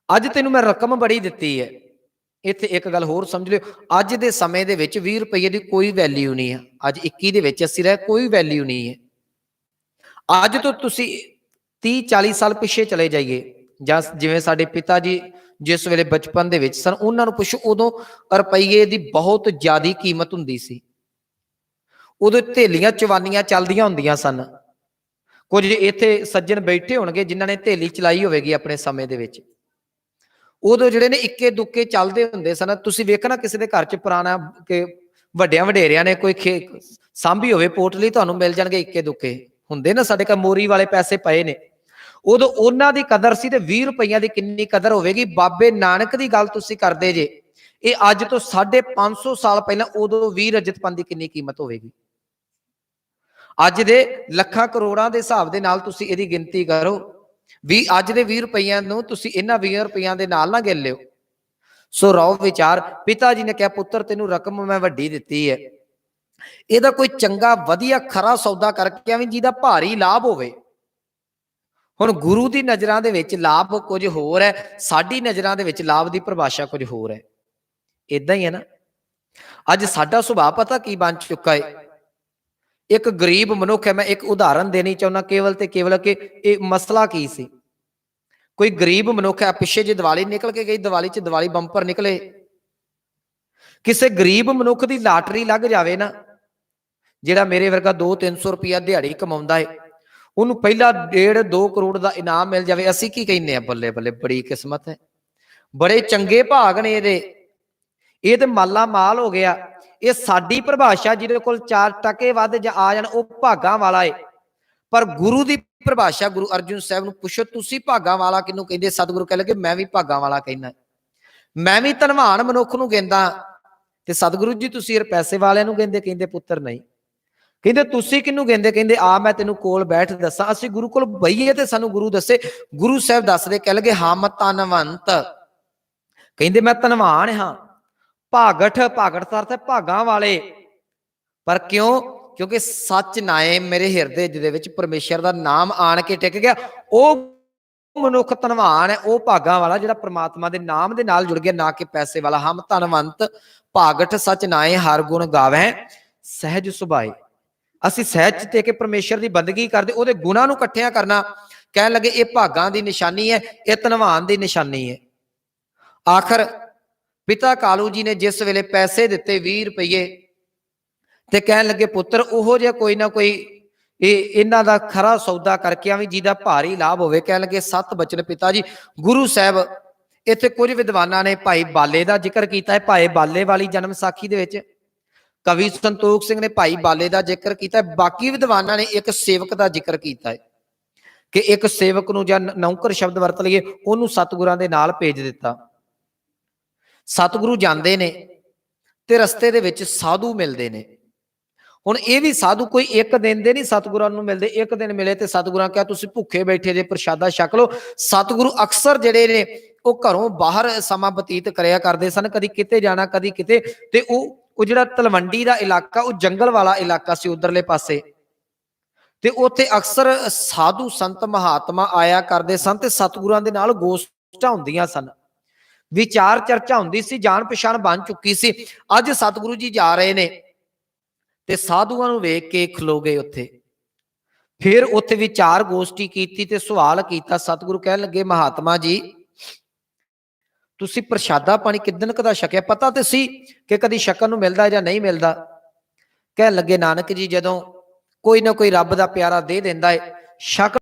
[SPEAKER 1] ਅੱਜ ਤੈਨੂੰ ਮੈਂ ਰਕਮ ਬੜੀ ਦਿੱਤੀ ਹੈ। ਇੱਥੇ ਇੱਕ ਗੱਲ ਹੋਰ ਸਮਝ ਲਿਓ, ਅੱਜ ਦੇ ਸਮੇਂ ਦੇ ਵਿੱਚ 20 ਰੁਪਏ ਦੀ ਕੋਈ ਵੈਲਿਊ ਨਹੀਂ ਹੈ। ਅੱਜ 21 ਦੇ ਵਿੱਚ ਅਸੀਂ ਰਹਿ, ਕੋਈ ਵੈਲਿਊ ਨਹੀਂ ਹੈ। ਅੱਜ ਤੋਂ ਤੁਸੀਂ 30-40 ਸਾਲ ਪਿੱਛੇ ਚਲੇ ਜਾਈਏ, ਜਾਂ ਜਿਵੇਂ ਸਾਡੇ ਪਿਤਾ ਜੀ ਜਿਸ ਵੇਲੇ ਬਚਪਨ ਦੇ ਵਿੱਚ ਸਨ, ਉਹਨਾਂ ਨੂੰ ਪੁੱਛੋ, ਉਦੋਂ ਰੁਪਈਏ ਦੀ ਬਹੁਤ ਜ਼ਿਆਦਾ ਕੀਮਤ ਹੁੰਦੀ ਸੀ। ਉਦੋਂ ਥੇਲੀਆਂ ਚਵਾਨੀਆਂ ਚੱਲਦੀਆਂ ਹੁੰਦੀਆਂ ਸਨ। ਕੁਝ ਇੱਥੇ ਸੱਜਣ ਬੈਠੇ ਹੋਣਗੇ ਜਿਨ੍ਹਾਂ ਨੇ ਥੇਲੀ ਚਲਾਈ ਹੋਵੇਗੀ ਆਪਣੇ ਸਮੇਂ ਦੇ ਵਿੱਚ। ਉਦੋਂ ਜਿਹੜੇ ਨੇ ਇੱਕੇ ਦੁੱਕੇ ਚੱਲਦੇ ਹੁੰਦੇ ਸਨ। ਤੁਸੀਂ ਵੇਖਣਾ ਕਿਸੇ ਦੇ ਘਰ ਚ ਪੁਰਾਣਾ ਕਿ ਵੱਡਿਆਂ ਵਡੇਰਿਆਂ ਨੇ ਕੋਈ ਸਾਂਭੀ ਹੋਵੇ ਪੋਟਲੀ, ਤੁਹਾਨੂੰ ਮਿਲ ਜਾਣਗੇ ਇੱਕੇ ਦੁੱਕੇ ਹੁੰਦੇ ਨਾ। ਸਾਡੇ ਕੋਲ ਮੋਰੀ ਵਾਲੇ ਪੈਸੇ ਪਏ ਨੇ। ਉਦੋਂ ਉਹਨਾਂ ਦੀ ਕਦਰ ਸੀ ਤੇ 20 ਰੁਪਈਆਂ ਦੀ ਕਿੰਨੀ ਕਦਰ ਹੋਵੇਗੀ। ਬਾਬੇ ਨਾਨਕ ਦੀ ਗੱਲ ਤੁਸੀਂ ਕਰਦੇ ਜੇ, ਇਹ ਅੱਜ ਤੋਂ 550 ਸਾਲ ਪਹਿਲਾਂ ਉਦੋਂ 20 ਰਜਤ ਪੰਨ ਦੀ ਕਿੰਨੀ ਕੀਮਤ ਹੋਵੇਗੀ। ਅੱਜ ਦੇ ਲੱਖਾਂ ਕਰੋੜਾਂ ਦੇ ਹਿਸਾਬ ਦੇ ਨਾਲ ਤੁਸੀਂ ਇਹਦੀ ਗਿਣਤੀ ਕਰੋ। ਅੱਜ ਦੇ 20 ਰੁਪਈਆਂ ਨੂੰ ਤੁਸੀਂ ਇਹਨਾਂ 20 ਰੁਪਈਆਂ ਦੇ ਨਾਲ ਨਾ ਗਿਣ ਲਿਓ। ਸੋ ਰੌ ਵਿਚਾਰ। ਪਿਤਾ ਜੀ ਨੇ ਕਿਹਾ ਪੁੱਤਰ ਤੈਨੂੰ ਰਕਮ ਮੈਂ ਵੱਡੀ ਦਿੱਤੀ ਹੈ, ਇਹਦਾ ਕੋਈ ਚੰਗਾ ਵਧੀਆ ਖਰਾ ਸੌਦਾ ਕਰਕੇ ਆਵੀਂ ਜਿਹਦਾ ਭਾਰੀ ਲਾਭ ਹੋਵੇ। ਹੁਣ ਗੁਰੂ ਦੀ ਨਜ਼ਰਾਂ ਦੇ ਵਿੱਚ ਲਾਭ ਕੁਝ ਹੋਰ ਹੈ, ਸਾਡੀ ਨਜ਼ਰਾਂ ਦੇ ਵਿੱਚ ਲਾਭ ਦੀ ਪਰਿਭਾਸ਼ਾ ਕੁਝ ਹੋਰ ਹੈ। ਇਦਾਂ ਹੀ ਹੈ ਨਾ। ਅੱਜ ਸਾਡਾ ਸੁਭਾਅ ਪਤਾ ਕੀ ਬਣ ਚੁੱਕਾ ਹੈ। ਇੱਕ ਗਰੀਬ ਮਨੁੱਖ ਹੈ, ਮੈਂ ਇੱਕ ਉਦਾਹਰਨ ਦੇਣੀ ਚਾਹੁੰਦਾ ਕੇਵਲ ਤੇ ਕੇਵਲ ਕਿ ਇਹ ਮਸਲਾ ਕੀ ਸੀ। ਕੋਈ ਗਰੀਬ ਮਨੁੱਖ ਹੈ, ਪਿੱਛੇ ਜੇ ਦੀਵਾਲੀ ਨਿਕਲ ਕੇ ਗਈ, ਦੀਵਾਲੀ ਚ ਦੀਵਾਲੀ ਬੰਪਰ ਨਿਕਲੇ, ਕਿਸੇ ਗਰੀਬ ਮਨੁੱਖ ਦੀ ਲਾਟਰੀ ਲੱਗ ਜਾਵੇ ਨਾ, ਜਿਹੜਾ ਮੇਰੇ ਵਰਗਾ 200-300 ਰੁਪਇਆ ਦਿਹਾੜੀ ਕਮਾਉਂਦਾ ਹੈ, ਉਹਨੂੰ ਪਹਿਲਾ 1.5-2 ਕਰੋੜ ਦਾ ਇਨਾਮ ਮਿਲ ਜਾਵੇ, ਅਸੀਂ ਕੀ ਕਹਿੰਦੇ ਆ, ਬੱਲੇ ਬੱਲੇ ਬੜੀ ਕਿਸਮਤ ਹੈ, ਬੜੇ ਚੰਗੇ ਭਾਗ ਨੇ ਇਹਦੇ, ਇਹ ਤੇ ਮਾਲਾ ਮਾਲ ਹੋ ਗਿਆ। ਇਹ ਸਾਡੀ ਪਰਿਭਾਸ਼ਾ, ਜਿਹਦੇ ਕੋਲ 4 ਟਕੇ ਵੱਧ ਆ ਜਾਣ ਉਹ ਭਾਗਾਂ ਵਾਲਾ ਹੈ। ਪਰ ਗੁਰੂ ਦੀ ਪਰਿਭਾਸ਼ਾ, ਗੁਰੂ ਅਰਜਨ ਸਾਹਿਬ ਨੂੰ ਪੁੱਛੋ ਤੁਸੀਂ ਭਾਗਾਂ ਵਾਲਾ ਕਿਹਨੂੰ ਕਹਿੰਦੇ? ਸਤਿਗੁਰੂ ਕਹਿ ਲਗੇ ਮੈਂ ਵੀ ਭਾਗਾਂ ਵਾਲਾ ਕਹਿੰਦਾ, ਮੈਂ ਵੀ ਧਨਵਾਨ ਮਨੁੱਖ ਨੂੰ ਕਹਿੰਦਾ। ਤੇ ਸਤਿਗੁਰੂ ਜੀ ਤੁਸੀਂ ਪੈਸੇ ਵਾਲਿਆਂ ਨੂੰ ਕਹਿੰਦੇ? ਕਹਿੰਦੇ ਪੁੱਤਰ ਨਹੀਂ। ਕਹਿੰਦੇ ਤੁਸੀਂ ਕਿਹਨੂੰ ਕਹਿੰਦੇ? ਕਹਿੰਦੇ ਆ ਮੈਂ ਤੈਨੂੰ ਕੋਲ ਬੈਠ ਦੱਸਾਂ। ਅਸੀਂ ਗੁਰੂ ਕੋਲ ਬਈਏ ਤੇ ਸਾਨੂੰ ਗੁਰੂ ਦੱਸੇ। ਗੁਰੂ ਸਾਹਿਬ ਦੱਸਦੇ ਕਹਿ ਲਗੇ ਹਾਂ ਮੈਂ ਧਨਵੰਤ। ਕਹਿੰਦੇ ਮੈਂ ਧਨਵਾਨ ਹਾਂ। ਭਾਗਠ, ਭਾਗਠ ਦਾ ਅਰਥ ਹੈ ਭਾਗਾਂ ਵਾਲੇ। ਪਰ ਕਿਉਂ? ਕਿਉਂਕਿ ਸੱਚ ਨਾਏ ਮੇਰੇ ਹਿਰਦੇ ਦੇ ਵਿੱਚ ਪਰਮੇਸ਼ਰ ਦਾ ਨਾਮ ਆਣ ਕੇ ਟਿਕ ਗਿਆ। ਉਹ ਮਨੁੱਖ ਧਨਵਾਨ ਹੈ, ਉਹ ਭਾਗਾਂ ਵਾਲਾ ਜਿਹੜਾ ਪ੍ਰਮਾਤਮਾ ਦੇ ਨਾਮ ਦੇ ਨਾਲ ਜੁੜ ਗਿਆ, ਨਾ ਕਿ ਪੈਸੇ ਵਾਲਾ। ਹਮ ਧਨਵੰਤ ਭਾਗਠ ਸੱਚ ਨਾਏ ਹਰ ਗੁਣ ਗਾਵੈ ਸਹਿਜ ਸੁਭਾਏ। ਅਸੀਂ ਸਹਿਜ ਤੇ ਕੇ ਪਰਮੇਸ਼ਰ ਦੀ ਬੰਦਗੀ ਕਰਦੇ, ਉਹਦੇ ਗੁਣਾਂ ਨੂੰ ਇਕੱਠਿਆਂ ਕਰਨਾ। ਕਹਿਣ ਲੱਗੇ ਇਹ ਭਾਗਾਂ ਦੀ ਨਿਸ਼ਾਨੀ ਹੈ, ਇਹ ਧਨਵਾਨ ਦੀ ਨਿਸ਼ਾਨੀ ਹੈ। ਆਖਰ ਪਿਤਾ ਕਾਲੂ ਜੀ ਨੇ ਜਿਸ ਵੇਲੇ ਪੈਸੇ ਦਿੱਤੇ 20 ਰੁਪਏ, ਤੇ ਕਹਿਣ ਲੱਗੇ ਪੁੱਤਰ ਉਹੋ ਜਿਹਾ ਕੋਈ ਨਾ ਕੋਈ ਇਹਨਾਂ ਦਾ ਖਰਾ ਸੌਦਾ ਕਰਕੇ ਆਵੀਂ ਜਿਹਦਾ ਭਾਰੀ ਲਾਭ ਹੋਵੇ। ਕਹਿਣ ਲੱਗੇ 7 ਬਚਨ ਪਿਤਾ ਜੀ। ਗੁਰੂ ਸਾਹਿਬ ਇੱਥੇ ਕੁਝ ਵਿਦਵਾਨਾਂ ਨੇ ਭਾਈ ਬਾਲੇ ਦਾ ਜ਼ਿਕਰ ਕੀਤਾ ਹੈ। ਭਾਈ ਬਾਲੇ ਵਾਲੀ ਜਨਮ ਸਾਖੀ ਦੇ ਵਿੱਚ ਕਵੀ ਸੰਤੋਖ ਸਿੰਘ ਨੇ ਭਾਈ ਬਾਲੇ ਦਾ ਜ਼ਿਕਰ ਕੀਤਾ ਹੈ। ਬਾਕੀ ਵਿਦਵਾਨਾਂ ਨੇ ਇੱਕ ਸੇਵਕ ਦਾ ਜ਼ਿਕਰ ਕੀਤਾ ਹੈ ਕਿ ਇੱਕ ਸੇਵਕ ਨੂੰ, ਜਾਂ ਨੌਕਰ ਸ਼ਬਦ ਵਰਤ ਲਈਏ, ਉਹਨੂੰ ਸਤਿਗੁਰਾਂ ਦੇ ਨਾਲ ਭੇਜ ਦਿੱਤਾ। ਸਤਿਗੁਰੂ ਜਾਂਦੇ ਨੇ ਤੇ ਰਸਤੇ ਦੇ ਵਿੱਚ ਸਾਧੂ ਮਿਲਦੇ ਨੇ। ਹੁਣ ਇਹ ਵੀ ਸਾਧੂ ਕੋਈ ਇੱਕ ਦਿਨ ਦੇ ਨਹੀਂ ਸਤਿਗੁਰਾਂ ਨੂੰ ਮਿਲਦੇ। ਇੱਕ ਦਿਨ ਮਿਲੇ ਤੇ ਸਤਿਗੁਰਾਂ ਕਿਹਾ ਤੁਸੀਂ ਭੁੱਖੇ ਬੈਠੇ ਜੇ, ਪ੍ਰਸ਼ਾਦਾ ਛਕ ਲਓ। ਸਤਿਗੁਰੂ ਅਕਸਰ ਜਿਹੜੇ ਨੇ ਉਹ ਘਰੋਂ ਬਾਹਰ ਸਮਾਂ ਬਤੀਤ ਕਰਿਆ ਕਰਦੇ ਸਨ, ਕਦੀ ਕਿਤੇ ਜਾਣਾ ਕਦੀ ਕਿਤੇ। ਤੇ ਉਹ ਜਿਹੜਾ ਤਲਵੰਡੀ ਦਾ ਇਲਾਕਾ, ਉਹ ਜੰਗਲ ਵਾਲਾ ਇਲਾਕਾ ਸੀ ਉਧਰਲੇ ਪਾਸੇ, ਤੇ ਉੱਥੇ ਅਕਸਰ ਸਾਧੂ ਸੰਤ ਮਹਾਤਮਾ ਆਇਆ ਕਰਦੇ ਸਨ ਤੇ ਸਤਿਗੁਰਾਂ ਦੇ ਨਾਲ ਗੋਸ਼ਟਾਂ ਹੁੰਦੀਆਂ ਸਨ, ਵਿਚਾਰ ਚਰਚਾ ਹੁੰਦੀ ਸੀ, ਜਾਣ ਪਛਾਣ ਬਣ ਚੁੱਕੀ ਸੀ। ਅੱਜ ਸਤਿਗੁਰੂ ਜੀ ਜਾ ਰਹੇ ਨੇ ਤੇ ਸਾਧੂਆਂ ਨੂੰ ਵੇਖ ਕੇ ਖਲੋ ਗਏ ਉੱਥੇ। ਫਿਰ ਉੱਥੇ ਵਿਚਾਰ ਗੋਸ਼ਟੀ ਕੀਤੀ ਤੇ ਸਵਾਲ ਕੀਤਾ। ਸਤਿਗੁਰੂ ਕਹਿਣ ਲੱਗੇ ਮਹਾਤਮਾ ਜੀ ਤੁਸੀਂ ਪ੍ਰਸ਼ਾਦਾ ਪਾਣੀ ਕਿੱਦਣ ਕਦਾ ਛਕਿਆ? ਪਤਾ ਤੇ ਸੀ ਕਿ ਕਦੀ ਛਕਣ ਨੂੰ ਮਿਲਦਾ ਜਾਂ ਨਹੀਂ ਮਿਲਦਾ। ਕਹਿਣ ਲੱਗੇ ਨਾਨਕ ਜੀ ਜਦੋਂ ਕੋਈ ਨਾ ਕੋਈ ਰੱਬ ਦਾ ਪਿਆਰਾ ਦੇ ਦਿੰਦਾ ਹੈ, ਛਕ